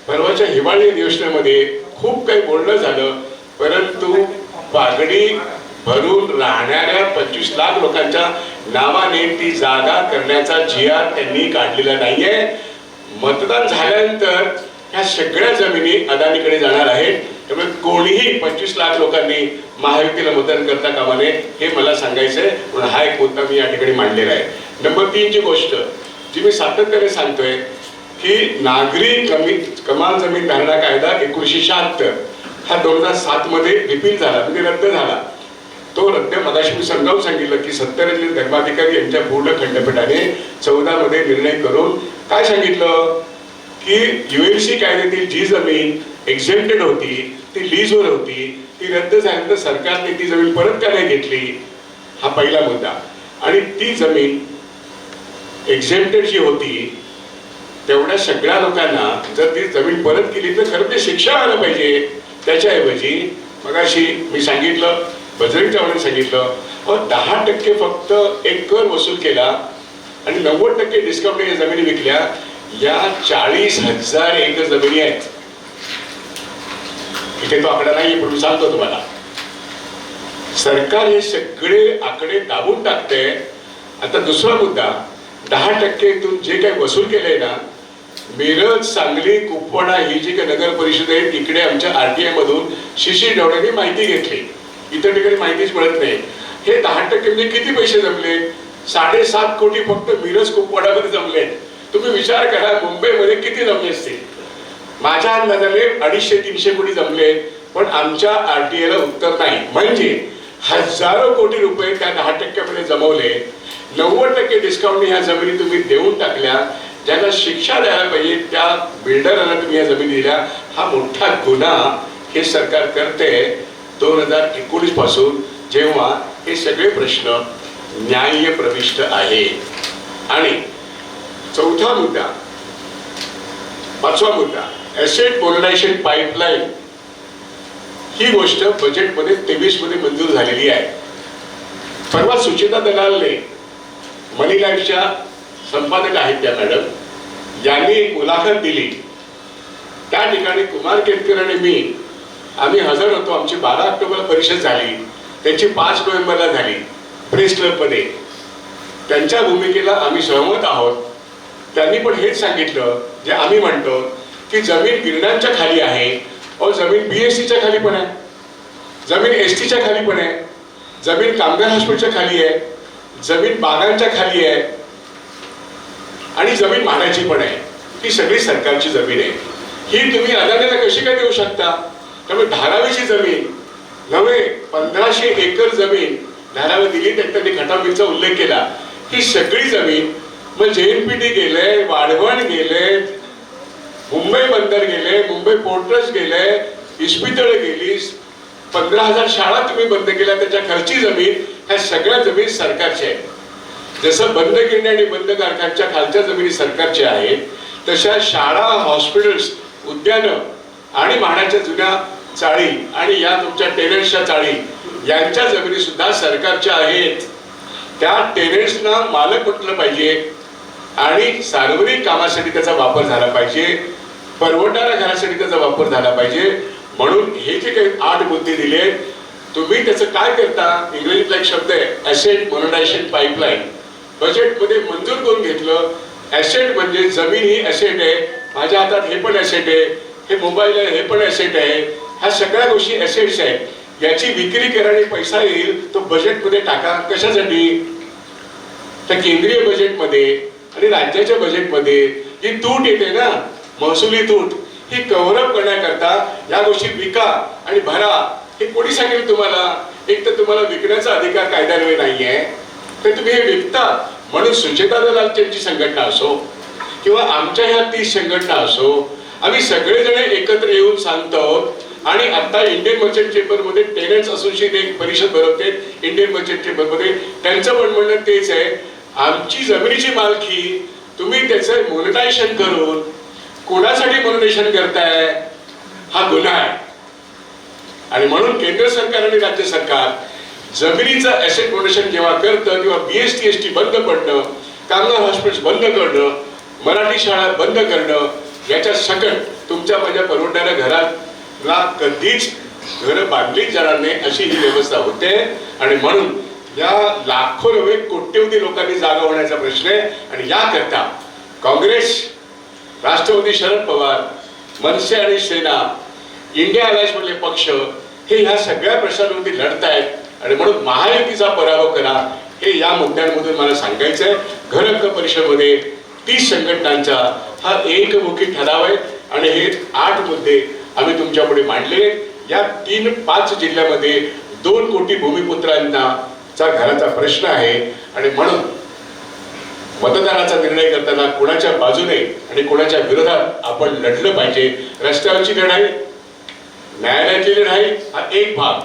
Speaker 1: परवाच्या हिवाळी अधिवेशनामध्ये खूप काही बोलणं झालं, परंतु पागडी भरून राहणाऱ्या 25 लाख लोकांच्या नावाने ती जागा करण्याचा GR त्यांनी काढलेला नाहीये. मतदान झाल्यानंतर ह्या सगळ्या जमिनी अदानीकडे जाणार आहेत. त्यामुळे कोणीही 25 लाख लोकांनी महायुतीला मतदान करता कामा नये हे मला सांगायचंय. म्हणून हा एक मुद्दा मी या ठिकाणी मांडलेला आहे. नंबर 3 ची गोष्ट जी मी सातत्याने सांगतोय की नागरी कमाल जमीन धारणा कायदा 1976 हा 2007 मध्ये रिपील झाला, म्हणजे रद्द झाला. तो रद्द मगाशी मी समजावून सांगितलं की 70 धर्माधिकारी यांच्या पूर्ण खंडपीठाने 14 मध्ये निर्णय करून काय सांगितलं की ULC कायद्यातील जी जमीन एक्झेम्प्टेड होती, ती लीजवर होती, ती रद्द झाल्यानंतर सरकारने ती जमीन परत का नाही घेतली, हा पहिला मुद्दा. आणि ती जमीन एक्झेम्प्टेड जी होती तेवढ्या सगळ्या लोकांना जर ती जमीन परत केली तर खरं ते शिक्षा व्हायला पाहिजे. त्याच्याऐवजी मगाशी मी सांगितलं, बजरंग चव्हाणांनी सांगितलं, 10% फक्त एक कर वसूल केला आणि 90% डिस्काउंट या जमिनी विकल्या. या 40,000 एकर जमिनी आहेत. इथे तो आकडा नाही पण मी सांगतो तुम्हाला. सरकार हे सगळे आकडे दाबून टाकते. आता दुसरा मुद्दा, 10%तून जे काही वसूल केलंय ना, मिरज, सांगली, कुपवाडा ही जी काही नगर परिषद आहे तिकडे आमच्या RTI मधून शिशी डवड्यांनी माहिती घेतली. इतर ठिकाणी माहितीच मिळत नाही. हे 10% म्हणजे किती पैसे जमले? 7.5 कोटी फक्त मिरज कुपवाडामध्ये जमले. तुम्ही विचार करा मुंबईमध्ये किती जमले असतील. माझ्या अंदाजाने 250-300 कोटी जमले, पण आमच्या RTIला उत्तर नाही. म्हणजे हजारो कोटी रुपये त्या 10%मध्ये जमवले. 90% डिस्काउंटने ह्या जमिनी तुम्ही देऊन टाकल्या. ज्यांना शिक्षा द्यायला पाहिजे त्या बिल्डरांना तुम्ही या जमिनी दिल्या. हा मोठा गुन्हा हे सरकार करते 2019 पासून, जेव्हा हे सगळे प्रश्न न्याय प्रविष्ट आहे. आणि चौथा मुद्दा, 5वा मुद्दा, ॲसेट मोनरायझेशन पाईपलाईन ही गोष्ट बजेटमध्ये 23 मध्ये मंजूर झालेली आहे. परवा सुचिता दलालने, मनी लाईफच्या संपादक आहेत त्या मॅडम, यांनी एक मुलाखत दिली. त्या ठिकाणी कुमार केतकर आणि मी आम्ही हजर होतो. आमची 12 ऑक्टोबरला परिषद झाली, त्यांची 5 नोव्हेंबरला झाली प्रेस क्लबमध्ये. त्यांच्या भूमिकेला आम्ही सहमत आहोत. त्यांनी पण हेच सांगितलं जे आम्ही म्हणतो की जमीन गिरण्यांच्या खाली आहे. अहो, जमीन BSCच्या खाली पण आहे, जमीन STच्या खाली पण आहे, जमीन कामगार हॉस्पिटलच्या खाली आहे, जमीन बागांच्या खाली आहे आणि जमीन म्हाडाची पण आहे. ही सगळी सरकारची जमीन आहे. ही तुम्ही अदानीला कशी काय देऊ शकता? त्यामुळे धारावीची जमीन नव्हे 1500 एकर जमीन धारावी दिली. त्यांनी खटावचा उल्लेख केला. ही सगळी जमीन मग JNPT गेले, वाढवण गेले, मुंबई बंदर गेले, मुंबई पोर्ट ट्रस्ट गेले, इस्पितळ गेली, 15,000 शाळा तुम्ही बंद केल्या, त्याच्या खर्ची जमीन. ह्या सगळ्या जमीन सरकारच्या आहेत. जसं बंद गिरण्या आणि बंद कारखान्याच्या खालच्या जमिनी सरकारच्या आहेत, तशा शाळा, हॉस्पिटल्स, उद्यानं आणि म्हाडाच्या जुन्या चाळी आणि या तुमच्या टेनन्सच्या चाळी यांच्या जमिनी सुद्धा सरकारच्या आहेत. त्या टेनन्सना मालक म्हटलं पाहिजे आणि सार्वजनिक कामासाठी त्याचा वापर झाला पाहिजे, परवडणाऱ्या घरासाठी त्याचा वापर झाला पाहिजे. म्हणून हे जे काही 8 मुद्दे दिले, तुम्ही त्याचं काय करता? इंग्रजीतला एक शब्द आहे ॲसेट मोनेटायझेशन पाईपलाईन. बजेटमध्ये मंजूर करून घेतलं. ॲसेट म्हणजे जमीन ही ॲसेट आहे, माझ्या हातात हे पण ॲसेट आहे, हे मोबाईल आहे हे पण ॲसेट आहे, ह्या सगळ्या गोष्टी ॲसेट्स आहेत. याची विक्री करा आणि पैसा येईल तो बजेटमध्ये टाका. कशासाठी? तर केंद्रीय बजेटमध्ये आणि राज्याच्या बजेटमध्ये जी तूट येते ना, महसुली तूट, ही कव्हरअप करण्याकरता या गोष्टी विका आणि भरा. हे कोणी सांगेल तुम्हाला? एक तर तुम्हाला विकण्याचा अधिकार कायद्यान्वये नाहीये, तर तुम्ही हे विकता. म्हणून सुचेता दलालची संघटना असो किंवा आमच्या ह्या 30 संघटना असो, आम्ही सगळेजण एकत्र येऊन सांगतो. आणि आता इंडियन मर्चंट चेंबरमध्ये टेनन्स असोसिएशन एक परिषद भरवते इंडियन मर्चंट चेंबरमध्ये. त्यांचं पण म्हणणं तेच आहे, आमची जमिनीची मालकी तुम्ही त्याचं मोनेटायझेशन करून कोणासाठी मोनेटायझेशन करताय? हा गुन्हा आहे. आणि म्हणून केंद्र सरकार आणि राज्य सरकार जमिनीचं ॲसेट मोनेटायझेशन जेव्हा करतं तेव्हा BST ST बंद पडणं, कामगार हॉस्पिटल्स बंद करणं, मराठी शाळा बंद करणं, याच्या सकट तुमच्या माझ्या परवडणाऱ्या घराला कधीच घरं बांधलीच जाणार नाही अशी ही व्यवस्था होते. आणि म्हणून या लाखो नव्हे कोट्यवधी लोकांनी जागा होण्याचा प्रश्न आहे. आणि याकरता काँग्रेस, राष्ट्रवादी शरद पवार, मनसे आणि सेना, इंडिया अलायन्स मधले पक्ष हे ह्या सगळ्या प्रश्नांवरती लढतायत. आणि म्हणून महायुतीचा पराभव करा हे या मुद्द्यांमधून मला सांगायचंय. घर हक्क परिषदेमध्ये 30 संघटनांचा हा एकमुखी ठराव आहे आणि हे 8 मुद्दे आम्ही तुमच्यापुढे मांडले. या 3-5 जिल्ह्यामध्ये 2 कोटी भूमिपुत्रांना घराचा प्रश्न आहे. आणि म्हणून मतदाराचा निर्णय करताना कोणाच्या बाजूने आणि कोणाच्या विरोधात आपण लढलं पाहिजे. रस्त्यावरची लढाई, न्यायालयातली लढाई हा एक भाग,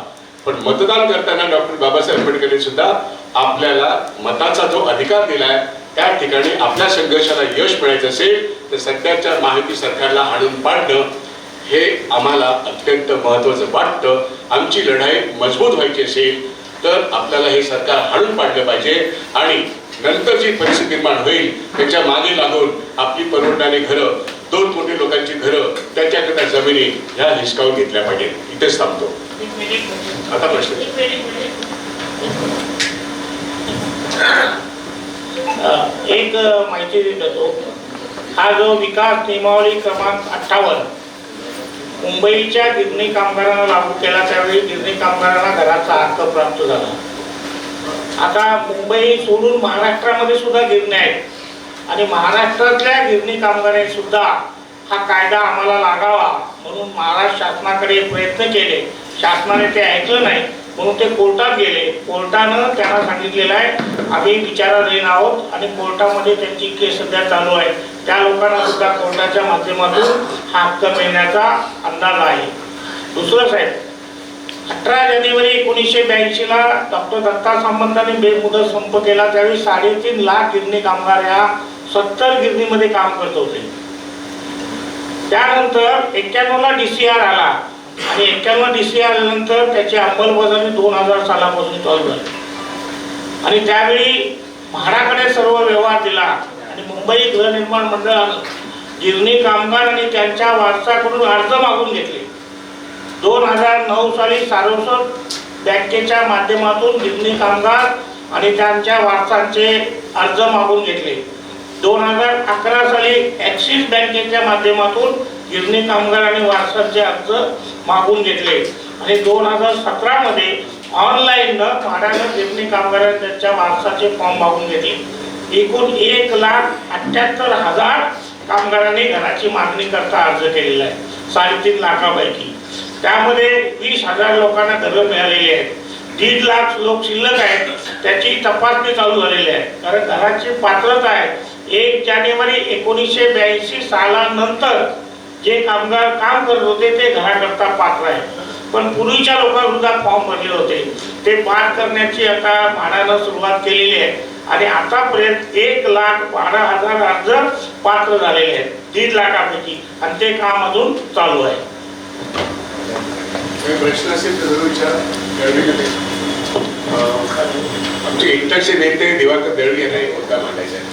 Speaker 1: पण मतदान करताना डॉक्टर बाबासाहेब आंबेडकरांनी सुद्धा आपल्याला मताचा जो अधिकार दिलाय त्या ठिकाणी आपल्या संघर्षाला यश मिळायचं असेल तर सध्याच्या महायुती सरकारला हाणून पाडणं हे आम्हाला अत्यंत महत्त्वाचं वाटतं. आमची लढाई मजबूत व्हायची असेल तर आपल्याला हे सरकार हाणून पाडलं पाहिजे. आणि नंतर जी परिस्थिती निर्माण होईल त्याच्या मागे लागून आपली परवडणारी घरं, 2 कोटी लोकांची घरं, त्याच्याकरता जमिनी ह्या हिसकावून घेतल्या पाहिजे. इथेच थांबतो. आता प्रश्न
Speaker 2: एक माहिती देतो. हा जो विकास नियमावली क्रमांक 58 मुंबईच्या गिरणी कामगारांना लागू केला त्यावेळी गिरणी कामगारांना घराचा हक्क प्राप्त झाला. आता मुंबई सोडून महाराष्ट्रामध्ये सुद्धा गिरण्या आहेत आणि महाराष्ट्रातल्या गिरणी कामगारांनी सुद्धा हा कायदा आम्हाला लागावा म्हणून महाराष्ट्र शासनाकडे प्रयत्न केले. शासनाने ते ऐकलं नाही म्हणून ते कोर्टात गेले. कोर्टानं त्यांना सांगितलेलं आहे आम्ही विचाराधीन आहोत आणि कोर्टामध्ये त्यांची केस सध्या चालू आहे. त्या लोकांना सुद्धा कोर्टाच्या माध्यमातून हा हक्क मिळण्याचा अंदाज आहे. दुसरं साहेब, 18 जानेवारी 1982ला डॉक्टर दत्ता सामंतांनी बेमुदत संप केला. त्यावेळी 3.5 लाख गिरणी कामगार या 70 गिरणीमध्ये काम करत होते. त्यानंतर 91ला DCR आला आणि 91 DCR आल्यानंतर त्याची अंमलबजावणी 2000 सालापासून चालू झाली. आणि त्यावेळी म्हाडाकडे सर्व व्यवहार दिला आणि मुंबई गृहनिर्माण मंडळानं गिरणी कामगार आणि त्यांच्या वारसाकडून अर्ज मागून घेतले. 2009 साली सारस्वत बँकेच्या माध्यमातून गिरणी कामगार आणि त्यांच्या वारसांचे अर्ज मागून घेतले. 2011 साली ॲक्सिस बँकेच्या माध्यमातून गिरणी कामगार आणि वारसांचे अर्ज मागून घेतले आणि 2017 मध्ये ऑनलाईन भाड्यानं गिरणी कामगारांनी त्यांच्या वारसाचे फॉर्म मागून घेतले. एकूण 1,78,000 कामगारांनी घराची मागणी करता अर्ज केलेला आहे 3.5 लाखापैकी. त्यामध्ये 20,000 लोकांना घरं मिळालेली आहेत. 1.5 लाख लोक शिल्लक आहेत, त्याची तपासणी चालू झालेली आहे. कारण घराची पात्रता आहे 1 जानेवारी 1982 सालानंतर जे कामगार काम करत होते ते घराकरता पात्र आहे. पण पूर्वीच्या लोकांसुद्धा फॉर्म भरले होते, ते पार करण्याची आता म्हाडानं सुरुवात केलेली आहे आणि आतापर्यंत 1,12,000 अर्ज पात्र झालेले आहेत 1.5 लाखापैकी आणि ते काम अजून चालू आहे.
Speaker 1: प्रश्न असेल तर जरूर विचारा. आमचे इंटकचे नेते दिवाकर दळवी यांना एक मुद्दा मांडायचा आहे.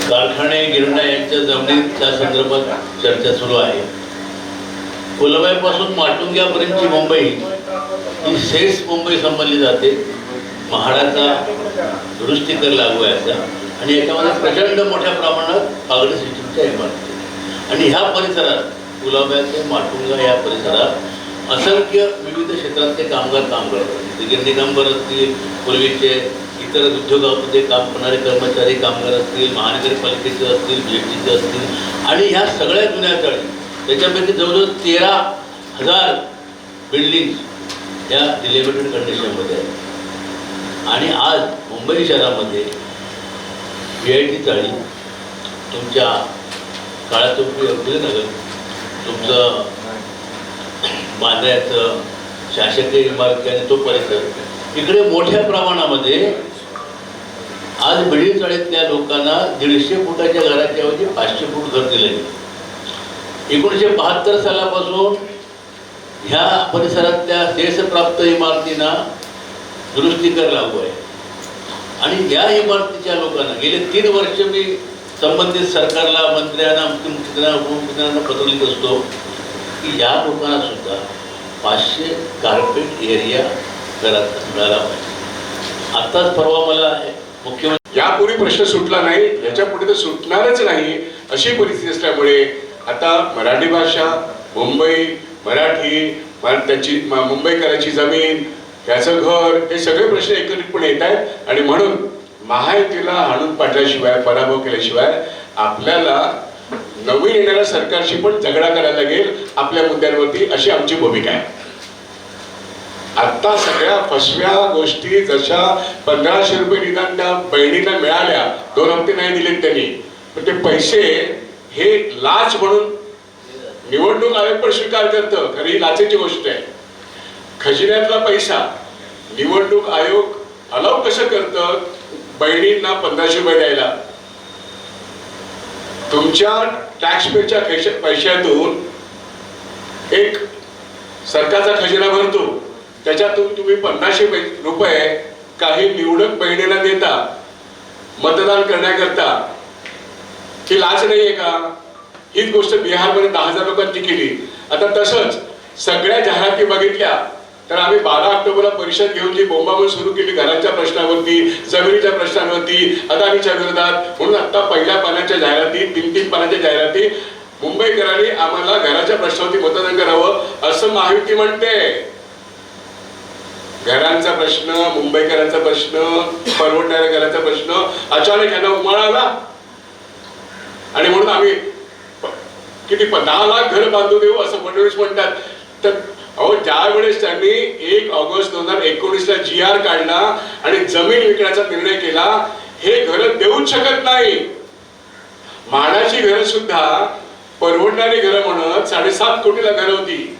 Speaker 3: कारखाने गिरण्या यांच्या जमिनीच्या संदर्भात चर्चा सुरू आहे. कोलंब्यापासून माटुंग्यापर्यंतची मुंबई ही सेस मुंबई समजली जाते. म्हाडाचा दुरुस्ती कर लागू आहे आता आणि याच्यामध्ये प्रचंड मोठ्या प्रमाणात पागडी सिस्टीमच्या इमारती आणि ह्या परिसरात कोलंब्या ते माटुंगा या परिसरात असंख्य विविध क्षेत्रातले कामगार काम करतात. गिरणी कामगार असतील, पूर्वीचे इतर उद्योगामध्ये काम करणारे कर्मचारी कामगार असतील, महानगरपालिकेचे असतील, BHTचे असतील आणि ह्या सगळ्या जुन्या चाळी त्याच्यापैकी जवळजवळ 13,000 बिल्डिंग या डिलेमिटेड कंडिशनमध्ये आहेत. आणि आज मुंबई शहरामध्ये VIT चाळी, तुमच्या काळाचौकी अफजलनगर, तुमचं बांद्र्याचं शासकीय इमारती आणि तो परिसर इकडे मोठ्या प्रमाणामध्ये आज बिल्डिंग चाळीतल्या लोकांना 150 फुटाच्या घराच्या ऐवजी 500 फूट घर दिले गेले. 1972 सालापासून ह्या परिसरातल्या सेसप्राप्त इमारतींना दुरुस्ती कर लागू आहे आणि या इमारतीच्या लोकांना गेले 3 वर्ष मी संबंधित सरकारला, मंत्र्यांना, मुख्यमंत्र्यांना, उपमुख्यमंत्र्यांना पत्र लिहित असतो की या लोकांना सुद्धा 500 कार्पेट एरिया घरात मिळाला पाहिजे. आत्ताच परवा मला मुख्यमंत्री
Speaker 1: यापूर्वी प्रश्न सुटला नाही, याच्या पुढे तर सुटणारच नाही अशी परिस्थिती असल्यामुळे आता मराठी भाषा, मुंबई, मराठी, त्यांची मुंबईकरांची जमीन, त्याचं घर, हे सगळे प्रश्न एकत्रितपणे येत आहेत आणि म्हणून महायुतीला हाणून पाडल्याशिवाय, पराभव केल्याशिवाय आपल्याला नवीन येणाऱ्या सरकारशी पण झगडा करायला लागेल आपल्या मुद्द्यांवरती, अशी आमची भूमिका आहे. आता सगळ्या फसव्या गोष्टी जशा 1500 रुपये निदान त्या बहिणीला मिळाल्या, 2 हप्ते नाही दिलेत त्यांनी, पण ते पैसे हे लाच म्हणून निवडणूक आयोग पण स्वीकार करतं. खरी ही लाचेची गोष्ट आहे. खजिन्यातला पैसा निवडणूक आयोग अलाव कसं करतं बहिणींना 1500 रुपये द्यायला? तुमच्या टॅक्स पेच्या पैशातून एक सरकारचा खजिना भरतो, त्याच्यातून तुम्ही 500 रुपये काही निवडक बहिणीला देता मतदान करण्याकरता. ही लाच नाहीये का? हीच गोष्ट बिहारमध्ये 10,000 लोकांनी केली. आता तसंच सगळ्या जाहिराती बघितल्या तर आम्ही 12 ऑक्टोबरला परिषद घेऊन जी बोंबाबोंब सुरू केली घरांच्या प्रश्नावरती, जमिनीच्या प्रश्नावरती, अदानीच्या विरोधात, म्हणून आता पहिल्या पानाच्या जाहिराती, 3-3 पानाच्या जाहिराती, मुंबईकरांनी आम्हाला घराच्या प्रश्नावरती मतदान करावं असं महायुती म्हणते. घरांचा प्रश्न, मुंबईकरांचा प्रश्न, परवडणाऱ्या घराचा प्रश्न अचानक यांना उमाळाला आणि म्हणून आम्ही किती 10 लाख घर बांधून देऊ असं फडणवीस म्हणतात. तर अहो, ज्या वेळेस त्यांनी 1 ऑगस्ट 2019ला GR काढला आणि जमीन विकण्याचा निर्णय केला, हे घर देऊच शकत नाही. म्हाडाची घरं सुद्धा परवडणारी घरं म्हणत 7.5 कोटीला घरं होती.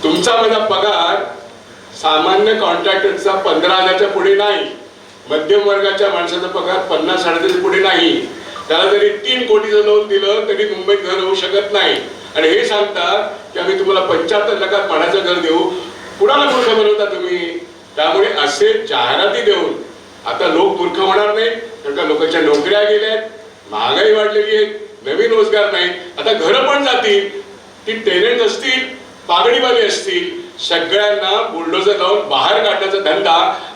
Speaker 1: तुमचा माझा पगार सामान्य कॉन्ट्रॅक्टरचा 15,000च्या पुढे नाही, मध्यम वर्गाच्या माणसाचा पगार 50-60,000 पुढे नाही. त्याला जरी 3 कोटीचं लोन दिलं तरी मुंबईत घर होऊ शकत नाही आणि हे सांगतात की आम्ही तुम्हाला 75 लाखात म्हाडाचं घर देऊ. कुणाला मूर्ख बनवता तुम्ही? त्यामुळे असे जाहिराती देऊन आता लोक मूर्ख होणार नाही, कारण का लोकांच्या नोकऱ्या गेल्यात, महागाई वाढलेली आहे, नवीन रोजगार नाही. आता घरं पण जातील, ती टेनेंट असतील, पागडीवाले असतील, सगळ्यांना बुलडोजर लावून बाहेर काढण्याचा धंदा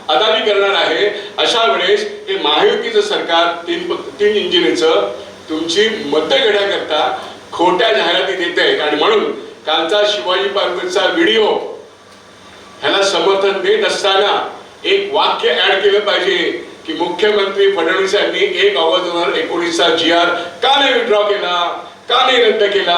Speaker 1: अदानी करणार आहे. अशा वेळेस हे महायुतीचं सरकार तीन इंजिनीचं तुमची मतं घेण्याकरता खोट्या जाहिराती देत आहेत. आणि म्हणून कालचा शिवाजी पार्कचा व्हिडिओ ह्याला समर्थन देत असताना एक वाक्य ऍड केलं पाहिजे की मुख्यमंत्री फडणवीस यांनी 1 ऑगस्ट 2019चा GR का नाही विड्रॉ केला, का नाही रद्द केला,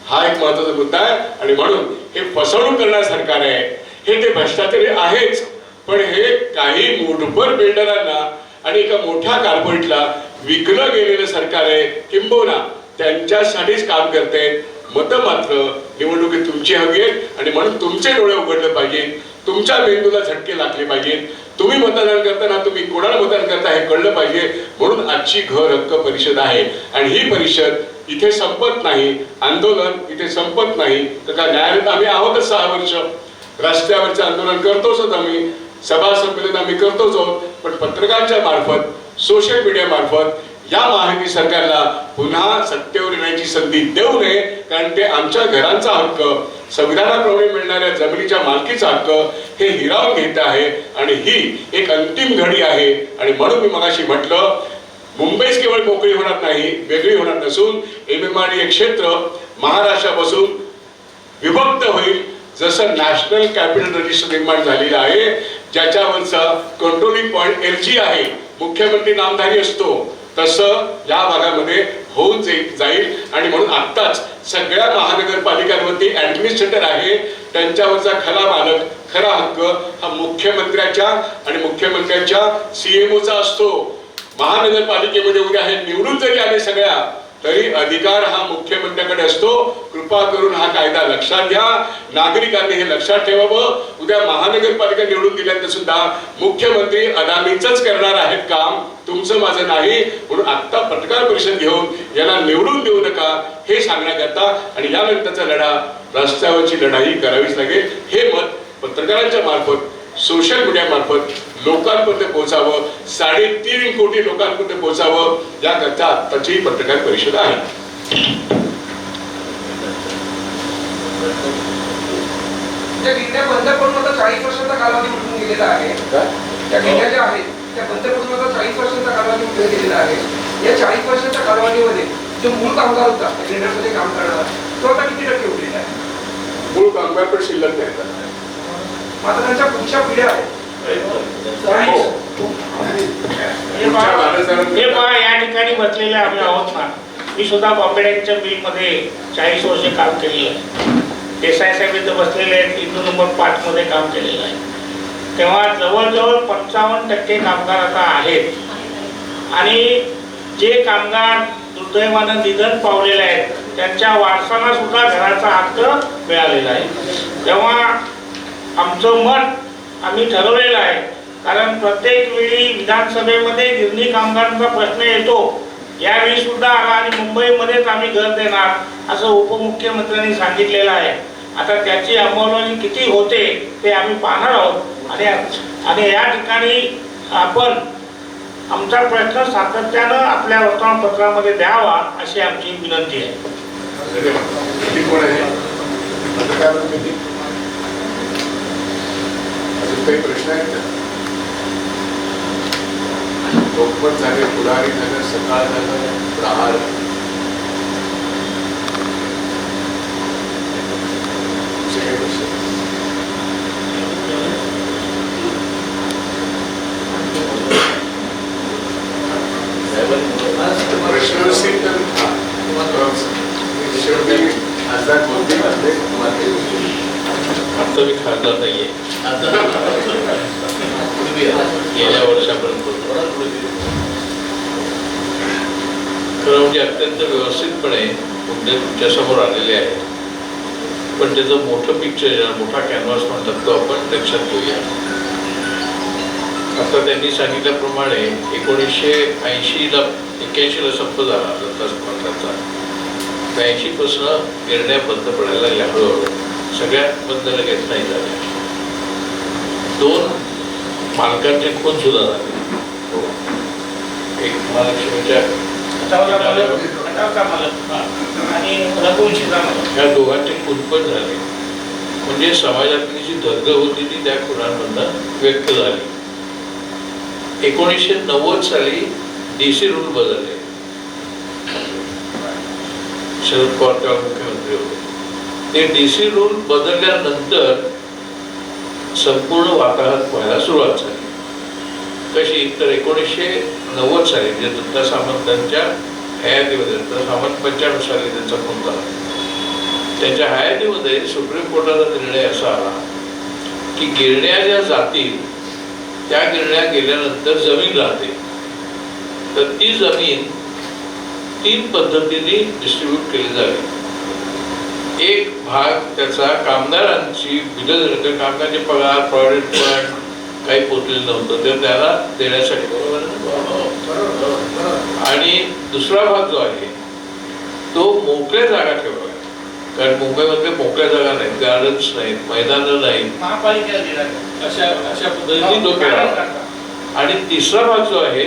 Speaker 1: हा एक महत्वाचा मुद्दा आहे. आणि म्हणून हे फसवणूक करणारं सरकार आहे, हे ते भ्रष्टाचारी आहेच, पण हे काही मूठभर बिल्डरांना आणि एका मोठ्या कॉर्पोरेटला विकलं गेलेलं सरकार आहे, किंबहुना त्यांच्यासाठीच काम करते. मतं मात्र निवडणुकीत तुमची हवी आहेत आणि म्हणून तुमचे डोळे उघडले पाहिजेत, तुमच्या मेंदूला झटके लागले पाहिजेत. तुम्ही मतदान करताना तुम्ही कोणाला मतदान करता हे कळलं पाहिजे. म्हणून आजची घर हक्क परिषद आहे आणि ही परिषद इथे संपत नाही, आंदोलन इथे संपत नाही. तर का न्यायालयात आम्ही आहोतच 6 वर्ष, रस्त्यावरचं आंदोलन करतोच आम्ही, सभा संमेलन आम्ही करतोच आहोत. पण पत्रकारांच्या मार्फत, सोशल मीडिया मार्फत या महायुती सरकारला पुन्हा सत्तेवर येण्याची संधी देऊ नये, कारण ते आमच्या घरांचा हक्क, संविधानाप्रमाणे मिळणाऱ्या जमिनीच्या मालकीचा हक्क हे हिरावून घेत आहे आणि ही एक अंतिम घडी आहे. आणि म्हणून मी मगाशी म्हटलं, मुंबईच केवळ मोकळी होणार नाही, वेगळी होणार नसून MMRDA क्षेत्र महाराष्ट्रापासून विभक्त होईल. जसं नॅशनल कॅपिटल रजिस्टर निर्माण झालेलं आहे, ज्याच्यावरचा कंट्रोलिंग पॉइंट LG आहे, मुख्यमंत्री नामधारी असतो, तसं या भागामध्ये होऊन जाईल. आणि म्हणून आत्ताच सगळ्या महानगरपालिकांवरती ऍडमिनिस्ट्रेटर आहे, त्यांच्यावरचा खरा मालक, खरा हक्क हा मुख्यमंत्र्याच्या आणि मुख्यमंत्र्यांच्या CMOचा असतो. महानगरपालिकेमध्ये उद्या हे निवडून जरी आले सगळ्या, तरी अधिकार हा मुख्यमंत्र्याकडे असतो. कृपा करून हा कायदा लक्षात घ्या, नागरिकांनी हे लक्षात ठेवावं. उद्या महानगरपालिका निवडून दिल्यानंतर सुद्धा मुख्यमंत्री अदानीच करणार आहेत काम, तुमचं माझं नाही. म्हणून आता पत्रकार परिषद घेऊन याला निवडून देऊ नका हे सांगण्याकरता आणि यानंतरचा लढा, रस्त्यावरची लढाई करावीच लागेल. हे मत पत्रकारांच्या मार्फत, सोशल मीडिया मार्फत लोकांपर्यंत पोहोचावं, 3.5 कोटी लोकांपर्यंत पोहोचावं, याकरता आत्ताची पत्रकार परिषद आहे.
Speaker 4: गिरण्या बंद करून आता 40 वर्षांचा कालावधी उठून गेलेला आहे. त्या गिरण्या ज्या आहेत त्या बंद करून आता 40 वर्षांचा कालावधी उठून गेलेला आहे. या 40 वर्षांच्या कालावधीमध्ये जो मूळ कामगार होता गिरण्यामध्ये काम करणारा, तो आता किती टक्के उरलेला आहे?
Speaker 1: मूळ कामगार पण शिल्लक नाही.
Speaker 4: आता त्यांच्या पुढच्या पिढ्या आहेत.
Speaker 2: हे पहा, या ठिकाणी बसलेले आम्ही आहोत ना, मी सुद्धा बॉम्बे डाईंगच्या मिलमध्ये 40 वर्ष काम केलेलं आहे. देसाई साहेब इथं बसलेले आहेत, हिंदू नंबर 5 मध्ये काम केलेलं आहे. तेव्हा जवळजवळ 55% कामगार आता आहेत. आणि जे कामगार दुर्दैवानं निधन पावलेले आहेत त्यांच्या वारसांना सुद्धा घराचा हक्क मिळालेला आहे. तेव्हा आमचं मत आम्ही ठरवलेलं आहे, कारण प्रत्येक वेळी विधानसभेमध्ये गिरणी कामगारांचा प्रश्न येतो. यावेळी सुद्धा आला आणि मुंबईमध्येच आम्ही घर देणार असं उपमुख्यमंत्र्यांनी सांगितलेलं आहे. आता त्याची अंमलबजावणी किती होते ते आम्ही पाहणार आहोत. आणि या ठिकाणी आपण आमचा प्रश्न सातत्यानं आपल्या वर्तमानपत्रामध्ये द्यावा अशी आमची विनंती आहे.
Speaker 1: काही प्रश्न आहेत का? लोकमत झाले, पुढारी झालं, सकाळ झालं, प्रहार, प्रश्न नसतील तर शेवटी खासदार कोणते असते
Speaker 3: आता मी खासदार नाहीये, गेल्या वर्षापर्यंत खरं म्हणजे अत्यंत व्यवस्थितपणे मुद्दे तुमच्या समोर आलेले आहेत. पण त्याचं मोठं पिक्चर, मोठा कॅनव्हास म्हणतात तो आपण लक्षात घेऊया. आता त्यांनी सांगितल्याप्रमाणे 1980ला 81ला संप झाला दत्ताच मंत्राचा. 82 पासून गिरण्या बंद पडायला लागल्या हळूहळू. सगळ्यात बंद लगेच नाही झाल्या. 2 मालकांचे खून सुद्धा झाले. एक महालक्ष्मीच्या
Speaker 2: आणि रघुवंशीचा
Speaker 3: या दोघांचे खून पण झाले. म्हणजे समाजातली जी दर्द होती ती त्या खुणांमधनं व्यक्त झाली. 1990 साली DC रूल बदलले. शरद पवार तेव्हा मुख्यमंत्री होते. ते DC रूल बदलल्यानंतर संपूर्ण वाताहत व्हायला सुरुवात झाली. कशी तर 1990 साली म्हणजे दत्ता सामंतांच्या हयातीमध्ये, दत्ता सामंत 95 साली त्यांचा खून झाला. त्यांच्या हयातीमध्ये सुप्रीम कोर्टाचा निर्णय असा आला की गिरण्या ज्या जातील त्या गिरण्या गेल्यानंतर जमीन राहते, तर ती जमीन 3 पद्धतीने डिस्ट्रीब्यूट केली जावी. एक भाग त्याचा कामगारांची बिलं देणं, कामगारांचे पगार, प्रॉव्हिडंट फंड काही पोचलेलं नव्हतं ते त्याला देण्यासाठी, आणि दुसरा भाग जो आहे तो मोकळ्या जागा ठेवाव्या, कारण मुंबईमध्ये मोकळ्या जागा नाहीत, गार्डन्स नाहीत, मैदानं नाहीत,
Speaker 2: महापालिकेला दिला
Speaker 3: अशा पद्धतीने तो केला. आणि तिसरा भाग जो आहे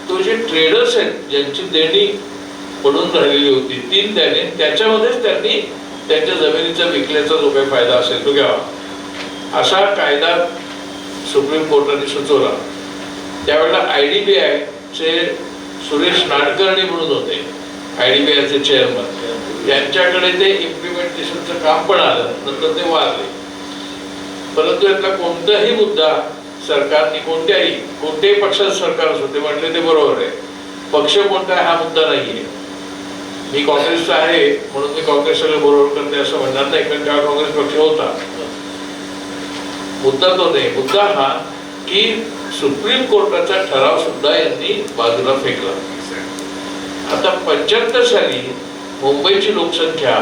Speaker 3: तो जे ट्रेडर्स आहेत ज्यांची देणी पडून राहिलेली होती 3 त्याने, त्याच्यामध्येच त्यांनी त्यांच्या जमिनीचा विकल्याचा जो काही फायदा असेल तो घ्यावा, असा कायदा सुप्रीम कोर्टाने सुचवला. त्यावेळेला IDBI चे सुरेश नाडकर्णी म्हणून होते, IDBI चे चेअरमन. त्यांच्याकडे ते इम्प्लिमेंटेशनचं काम पण आलं, नंतर ते वारले. परंतु यातला कोणताही मुद्दा सरकारने कोणत्याही पक्षाचं सरकार असो ते म्हटले ते बरोबर आहे, पक्ष कोणता हा मुद्दा नाहीये. मी काँग्रेसचा आहे म्हणून मी काँग्रेसला बरोबर करते असं म्हणणार नाही, कारण तेव्हा काँग्रेस पक्ष होता. मुद्दा तो नाही. मुद्दा हा की सुप्रीम कोर्टाचा ठराव सुद्धा यांनी बाजूला फेकला. आता 75 साली मुंबईची लोकसंख्या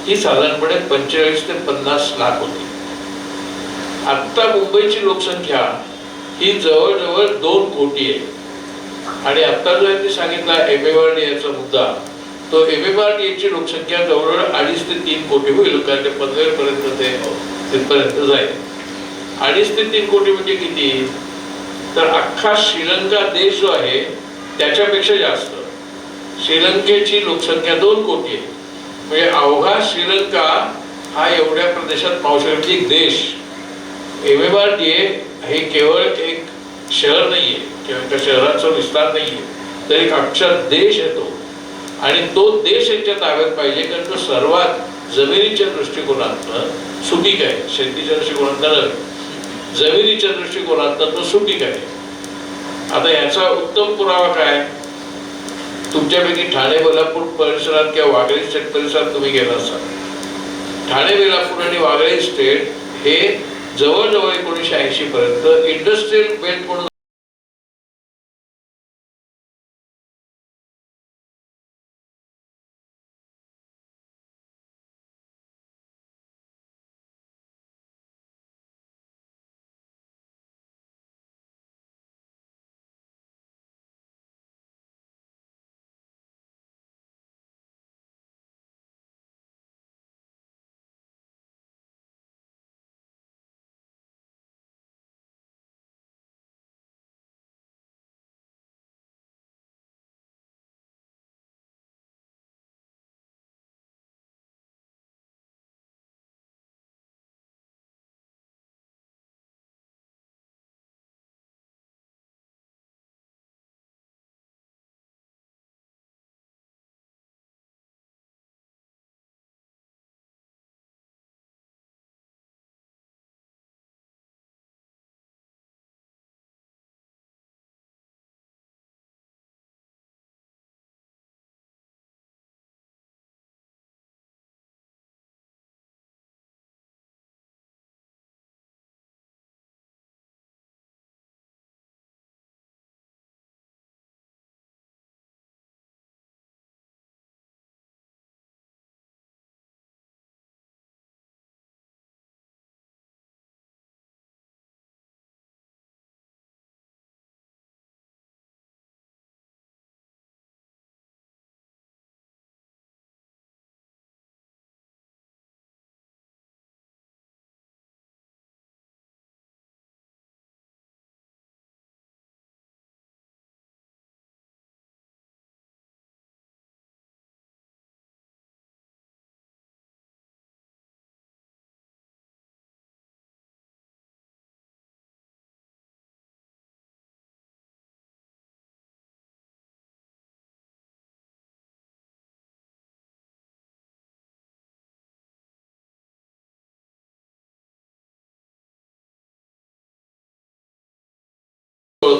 Speaker 3: ही साधारणपणे 45 ते 50 लाख होती. आता मुंबईची लोकसंख्या ही जवळजवळ 2 कोटी आहे. आणि आता जो यांनी सांगितला MMRDA चा मुद्दा, तो MMRDA ची लोकसंख्या जवळजवळ 2.5 ते 3 कोटी होईल, कारण ते पनवेलपर्यंत ते तिथपर्यंत जाईल. 2.5 ते 3 कोटी म्हणजे किती, तर अख्खा श्रीलंका देश जो आहे त्याच्यापेक्षा जास्त. श्रीलंकेची लोकसंख्या 2 कोटी आहे, म्हणजे अवघा श्रीलंका हा एवढ्या प्रदेशात मावशिक एक देश. MMRDA हे केवळ एक शहर नाहीये किंवा एका शहराचा विस्तार नाहीये, तर एक अख्खा देश येतो. आणि तो देश यांच्या ताब्यात पाहिजे, कारण तो सर्वात जमिनीच्या दृष्टिकोनातनं सुपीक आहे. शेतीच्या दृष्टिकोनातनं जमिनीच्या दृष्टिकोनातनं तो सुपीक आहे. आता याचा उत्तम पुरावा काय, तुमच्यापैकी ठाणे बेलापूर परिसरात किंवा वाघळी स्टेट परिसरात तुम्ही गेला असाल. ठाणे बेलापूर आणि वाघळी स्टेट हे जवळजवळ 1980 पर्यंत इंडस्ट्रियल बेल्ट म्हणून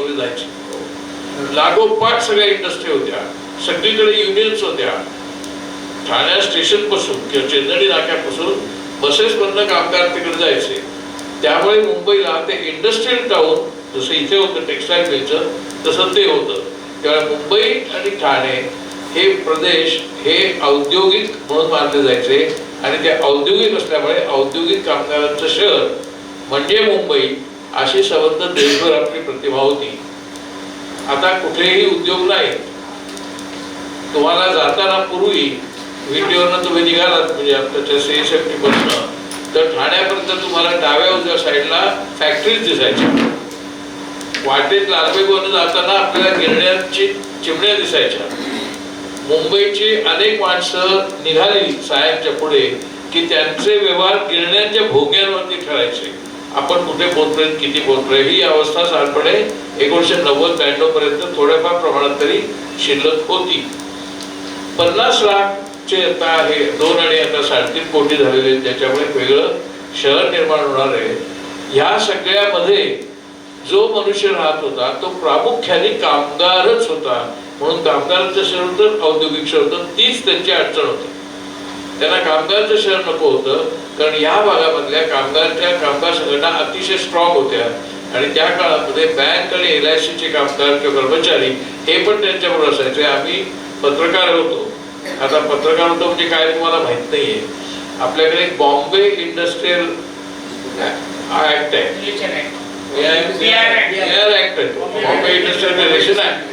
Speaker 5: वगैरे जायचे. लागोपाठ सगळ्या इंडस्ट्री होत्या, सगळीकडे युनियन्स होत्या. ठाण्या स्टेशन पासून किंवा चेंदडी नाक्यापासून बसेसमधनं कामगार तिकडे जायचे. त्यामुळे मुंबईला ते इंडस्ट्रियल टाउन जसं इथे होतं टेक्स्टाईल मिलचं तसं ते होतं. त्यामुळे मुंबई आणि ठाणे हे प्रदेश हे औद्योगिक म्हणून मानले जायचे आणि ते औद्योगिक असल्यामुळे औद्योगिक कामगारांचं शहर म्हणजे मुंबई अशी संबंध देशभर आपली प्रतिभा होती. आता कुठेही उद्योग नाही. तुम्हाला जाताना पूर्वी व्हिडिओनं तुम्ही निघालात म्हणजे आताच्या CSMT पासून तर ठाण्यापर्यंत तुम्हाला डाव्या उजव्या साईडला फॅक्टरीज दिसायच्या. वाटेत लालबागवरून जाताना आपल्याला गिरण्यांची चिमण्या दिसायच्या. मुंबईची अनेक माणसं निघाली सायांच्या पुढे की त्यांचे व्यवहार गिरण्यांच्या भोग्यांवरती ठरायचे. आपण कुठे पोहोचलोय किती पोहोचलोय ही अवस्था साधारणपणे 1990-92 पर्यंत थोड्याफार प्रमाणात तरी शिल्लक होती. 50 लाखचे आता हे 2 आणि आता 3.5 कोटी झालेले त्याच्यामुळे वेगळं शहर निर्माण होणार आहे. ह्या सगळ्यामध्ये जो मनुष्य राहत होता तो प्रामुख्याने कामगारच होता. म्हणून कामगारांचं शहर होतं, औद्योगिक शहर होतं. तीच त्यांची अडचण होती. त्यांना कामगारांचं शहर नको होतं कारण या भागामधल्या कामगार संघटना अतिशय स्ट्रॉंग होत्या आणि त्या काळामध्ये बँक आणि LICचे कामगार किंवा कर्मचारी हे पण त्यांच्याबरोबर असायचे. आम्ही पत्रकार होतो. आता पत्रकार होतो म्हणजे काय तुम्हाला माहित नाहीये. आपल्याकडे बॉम्बे इंडस्ट्रियल ऍक्ट आहे, बॉम्बे इंडस्ट्रियल रिलेशन ऍक्ट.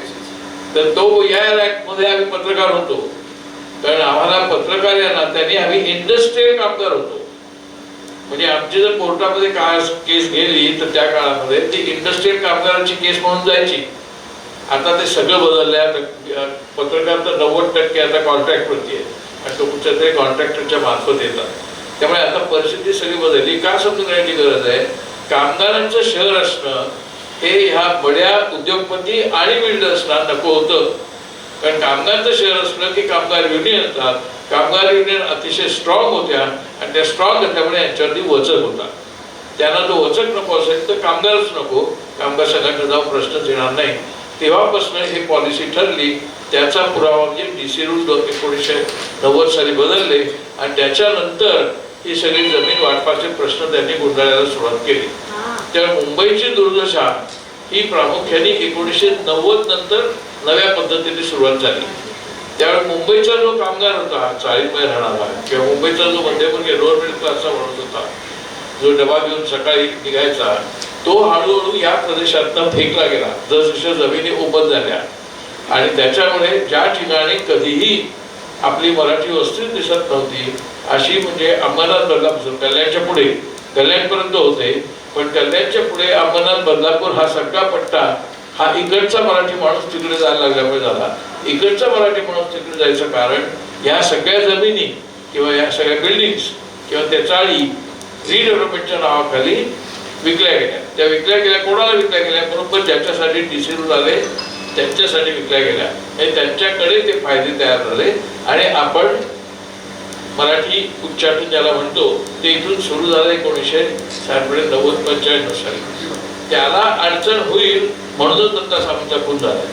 Speaker 5: तर तो एआर ऍक्ट मध्ये आम्ही पत्रकार होतो कारण आम्हाला पत्रकार या नात्याने आम्ही इंडस्ट्रियल कामगार होतो. म्हणजे आमची जर कोर्टामध्ये केस गेली तर त्या काळामध्ये ती इंडस्ट्रियल कामगारांची केस म्हणून जायची. आता ते सगळं बदललंय. आता पत्रकार तर 90% आता कॉन्ट्रॅक्टवरती आहे आणि तो कुठच्या तरी कॉन्ट्रॅक्टरच्या मार्फत येतात. त्यामुळे आता परिस्थिती सगळी बदलली. का समजून घेण्याची गरज आहे. कामगारांचं शहर असणं हे ह्या बड्या उद्योगपती आणि बिल्डर्सना नको होतं. कारण कामगारांचं शहर असलं की कामगार युनियन असतात. कामगार युनियन अतिशय स्ट्रॉंग होत्या आणि त्या स्ट्रॉंग असल्यामुळे यांच्यावरती वचक होता. त्यांना तो वचक नको असेल तर कामगारच नको. कामगार संघटना जाऊन प्रश्नच येणार नाही. तेव्हापासून ही पॉलिसी ठरली. त्याचा पुरावा म्हणजे DC रूल 1990 साली बदलले आणि त्याच्यानंतर ही सगळी जमीन वाटपाचे प्रश्न त्यांनी गुंडाळायला सुरुवात केली. त्यामुळे मुंबईची दुर्दशा ही प्रामुख्याने 1990 नंतर नव्या पद्धतीने सुरुवात झाली. त्यावेळी मुंबईचा जो कामगार होता 40 मैल राहणारा किंवा मुंबईचा जो मध्यमवर्गीय लोअर मिडल क्लासचा माणूस होता जो डबा घेऊन सकाळी निघायचा तो हळूहळू या प्रदेशातनं फेकला गेला जसजशा जमिनी ओपन झाल्या. आणि त्याच्यामुळे ज्या ठिकाणी कधीही आपली मराठी वस्ती दिसत नव्हती अशी म्हणजे अंबरनाथ बदलापूर कल्याणच्या पुढे कल्याणपर्यंत होते पण कल्याणच्या पुढे अंबरनाथ बदलापूर हा सगळा पट्टा हा इकडचा मराठी माणूस तिकडे जायला लागल्यामुळे झाला. इकडचा मराठी माणूस तिकडे जायचं कारण या सगळ्या जमिनी किंवा या सगळ्या बिल्डिंग्स किंवा त्या चाळी रिडेव्हलपमेंटच्या नावाखाली विकल्या गेल्या. त्या विकल्या गेल्या कोणाला विकल्या गेल्या बरोबर ज्याच्यासाठी DC रूल आले त्यांच्यासाठी विकल्या गेल्या आणि त्यांच्याकडे ते फायदे तयार झाले आणि आपण मराठी उच्चाटन ज्याला म्हणतो ते इथून सुरू झालं 1990-95 साली. त्याला अडचण होईल म्हणूनच दत्ता सामंतचा खून झालाय.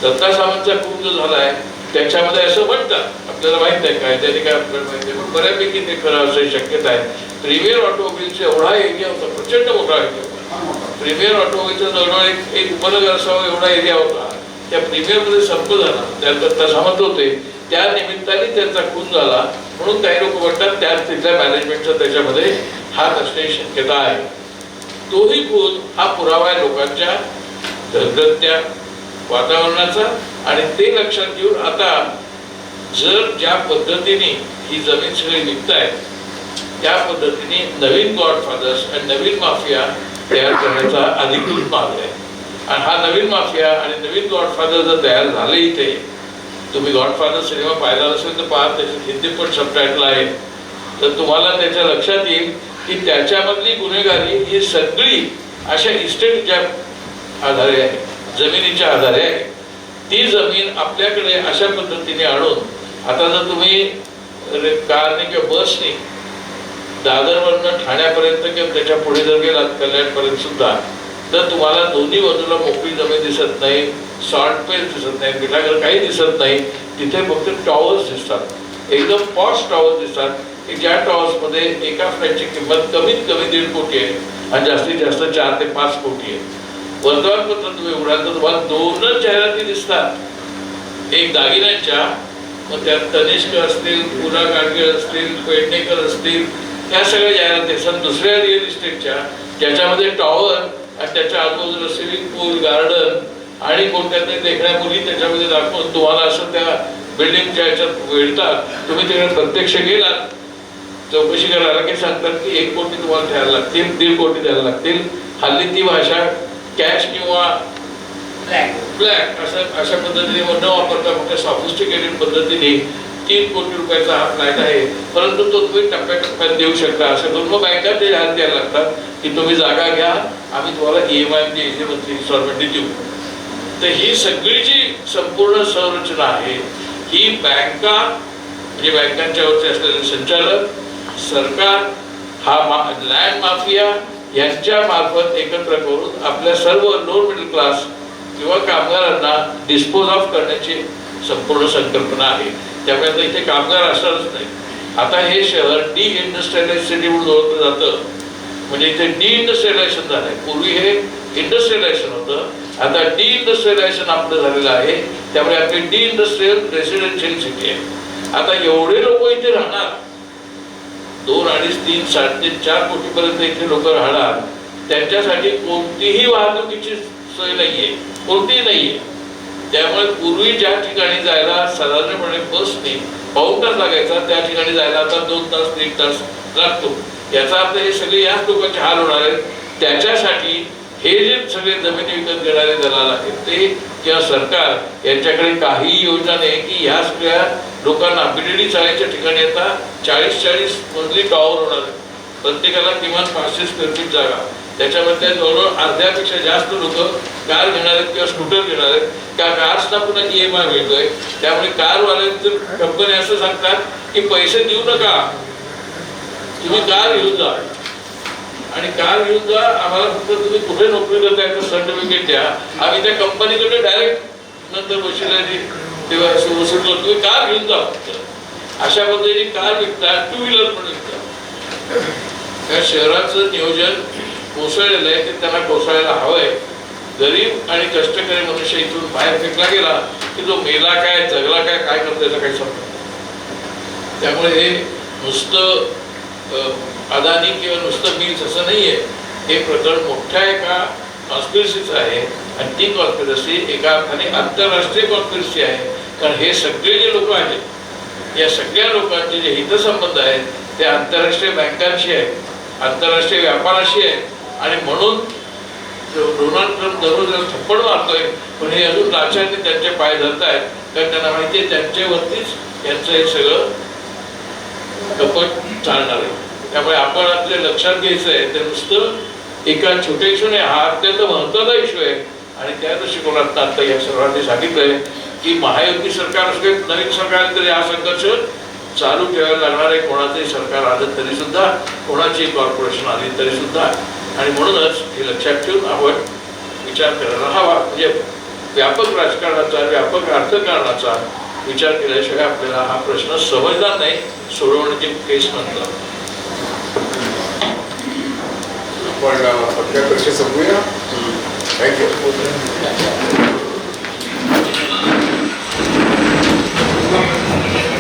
Speaker 5: दत्ता सामंतचा खून जो झालाय त्याच्यामध्ये असं म्हणतात आपल्याला माहित आहे काय त्याने काय आपल्याला माहिती आहे पण बऱ्यापैकी ते खरं असं शक्यता आहे. प्रीमियर ऑटोमोबिलचा एवढा एरिया होता प्रचंड मोठा एरिया होता. प्रीमियर ऑटोमोबिलचा जवळजवळ एक उपनगर असावा एवढा एरिया होता. त्या प्रीमियरमध्ये संप झाला त्यात दत्ता सामंत होते त्या निमित्ताने त्यांचा खून झाला म्हणून काही लोक म्हणतात त्यात तिथल्या मॅनेजमेंटचा त्याच्यामध्ये हात असण्याची शक्यता आहे. तोही खून हा पुरावा आहे लोकांच्या धगधगत्या वातावरणाचा आणि ते लक्षात घेऊन आता जर ज्या पद्धतीने ही जमीन सगळी विकतायत त्या पद्धतीने नवीन गॉडफादर्स आणि नवीन माफिया तयार करण्याचा अधिकृत मार्ग आहे. आणि हा नवीन माफिया आणि नवीन गॉडफादर जर तयार झाले इथे तुम्ही गॉडफादर सिनेमा पाहिला असेल तर पहा त्याच्यात हिंदी पण सबटायटल आहे तर तुम्हाला त्याच्या लक्षात येईल की त्याच्यामधली गुन्हेगारी ही सगळी अशा इस्टेटच्या आधारे आहे जमिनीच्या आधारे आहे. ती जमीन आपल्याकडे अशा पद्धतीने आणून आता जर तुम्ही कारने किंवा बसने दादरवरनं ठाण्यापर्यंत किंवा त्याच्या पुढे जर गेलात कल्याणपर्यंत सुद्धा तर तुम्हाला दोन्ही बाजूला मोकळी जमीन दिसत नाही, सॉल्ट पेस्ट दिसत नाही, मिठागर काही दिसत नाही. तिथे फक्त टॉवर्स दिसतात, एकदम पॉश टॉवर्स दिसतात की ज्या टॉवर्समध्ये एका फ्लॅटची किंमत कमीत कमी 1.5 कोटी आहे आणि जास्तीत जास्त 4 ते 5 कोटी आहे. वर्तमानपत्र तुम्ही उघडाल तर तुम्हाला 2च जाहिराती दिसतात, एक दागिन्यांच्या, मग त्यात तनिष्क असतील, पुरा गाडगीळ असतील, पेडणेकर असतील, ह्या सगळ्या जाहिराती असतात. दुसऱ्या रिअल इस्टेटच्या ज्याच्यामध्ये टॉवर आणि त्याच्या आजूबाजूला स्विमिंग पूल, गार्डन आणि कोणत्या तरी देखण्या मुली त्याच्यामध्ये दाखवून तुम्हाला असं त्या बिल्डिंगच्या ह्याच्यात वेळतात. तुम्ही तिकडे प्रत्यक्ष गेलात चौकशी करायला की सांगतात की 1 कोटी तुम्हाला द्यायला लागतील, 1.5 कोटी द्यायला लागतील. हल्ली ती भाषा कॅश किंवा ब्लॅक अशा पद्धतीने न वापरता फक्त सॉफिस्टिकेटेड पद्धतीने 3 कोटी रुपयाचा हा फ्लॅट आहे, परंतु तो तुम्ही टप्प्याटप्प्यात देऊ शकता. असं करून मग बँका ते हात द्यायला लागतात की तुम्ही जागा घ्या, आम्ही तुम्हाला EMI म्हणजे मंथली इन्स्टॉलमेंट देऊ. तर ही सगळी जी संपूर्ण संरचना आहे ही बँका म्हणजे बँकांच्यावरचे असलेले संचालक, सरकार, हा लँड माफिया यांच्या मार्फत एकत्र करून आपल्या सर्व लोअर मिडल क्लास किंवा कामगारांना डिस्पोज ऑफ करण्याची संपूर्ण संकल्पना आहे. त्यामुळे आता इथे कामगार असणारच नाही. आता हे शहर डी इंडस्ट्रियलाइज सिटी म्हणून ओळखलं जातं, म्हणजे इथे डी इंडस्ट्रियलायझेशन झालंय. पूर्वी हे इंडस्ट्रियलायझेशन होतं, आता डी इंडस्ट्रियलायझेशन आपलं झालेलं आहे. त्यामुळे आपली डी इंडस्ट्रियल रेसिडेन्शियल सिटी आहे. आता एवढे लोक इथे राहणार, 2, 2.5, 3, 3.5, 4 कोटीपर्यंत इथे लोक राहणार. त्यांच्यासाठी कोणतीही वाहतुकीची सोय नाहीये, कोणतीही नाहीये. त्यामुळे पूर्वी ज्या ठिकाणी जायला साधारणपणे बसने पाऊण तास लागायचा, त्या ठिकाणी जायला आता 2 तास 1 तास लागतो. याचा अर्थ हे सगळे याच लोकांचे हाल होणार आहेत. त्याच्यासाठी हे जे सगळे जमिनी विकत घेणारे दलाल आहेत ते किंवा सरकार यांच्याकडे काही योजना नाही की ह्या सगळ्या लोकांना BDD चाळीच्या ठिकाणी आता 40-40 मजली टॉवर होणार आहे. प्रत्येकाला किमान 500 स्क्वेअर फीट जागा. त्याच्यामध्ये जवळजवळ अर्ध्यापेक्षा जास्त लोक कार घेणार आहेत किंवा स्कूटर घेणार आहेत. त्या कार्सना पुन्हा EMI मिळतोय. त्यामुळे कारवाल्यांचं कंपनी असं सांगतात की पैसे देऊ नका, तुम्ही कार घेऊन जा आणि कार घेऊन जा, आम्हाला फक्त तुम्ही कुठे नोकरी करताय याचं सर्टिफिकेट द्या, आम्ही त्या कंपनीकडे डायरेक्ट नंतर वशिलाची तेव्हा वसूल करतो, तुम्ही कार घेऊन जा फक्त. अशा पद्धतीने कार विकतात, 2 व्हीलर पण विकतात. त्या शहराचं नियोजन कोसळलेलं आहे ते त्यांना कोसळायला हवंय. गरीब आणि कष्टकरी मनुष्य इथून बाहेर फेकला गेला की जो मेला काय जगला काय काय करतो याचा काही संबंध. त्यामुळे हे नुसतं अदानी किंवा नुसतं मिल्स असं नाहीये. हे प्रकरण मोठ्या एका कॉन्स्पिरसीचं आहे आणि ती कॉन्स्पिरसी एका अर्थाने आंतरराष्ट्रीय कॉन्स्पिरसी आहे. कारण हे सगळे जे लोक आहेत या सगळ्या लोकांचे जे हितसंबंध आहेत ते आंतरराष्ट्रीय बँकांशी आहेत, आंतरराष्ट्रीय व्यापाराशी आहेत आणि म्हणून डोनाल्ड ट्रम्प दररोज थप्पड मारतोय पण हे अजून लाचारने त्यांचे पाय धरत आहेत. कारण त्यांना माहिती आहे त्यांच्यावरतीच यांचं हे सगळं कपट चालणार आहे. त्यामुळे आपण आपल्या लक्षात घ्यायचं आहे ते नुसतं एका छोट्या इशू नाही, हा अत्यंत महत्त्वाचा इशू आहे. आणि त्या दृष्टिकोनात आता या सर्वांनी सांगितलंय की महायुती सरकार असले नवीन सरकार तरी हा संघर्ष चालू ठेवायला लागणार आहे. कोणाचंही सरकार आलं तरी सुद्धा, कोणाची कॉर्पोरेशन आली तरी सुद्धा. आणि म्हणूनच हे लक्षात ठेवून आपण विचार करायला हवा. म्हणजे व्यापक राजकारणाचा, व्यापक अर्थकारणाचा विचार केल्याशिवाय आपल्याला हा प्रश्न समजणार नाही, सोडवण्याची केस नंतर.
Speaker 1: आपण पत्रकार परिषद संपूया. थँक्यू.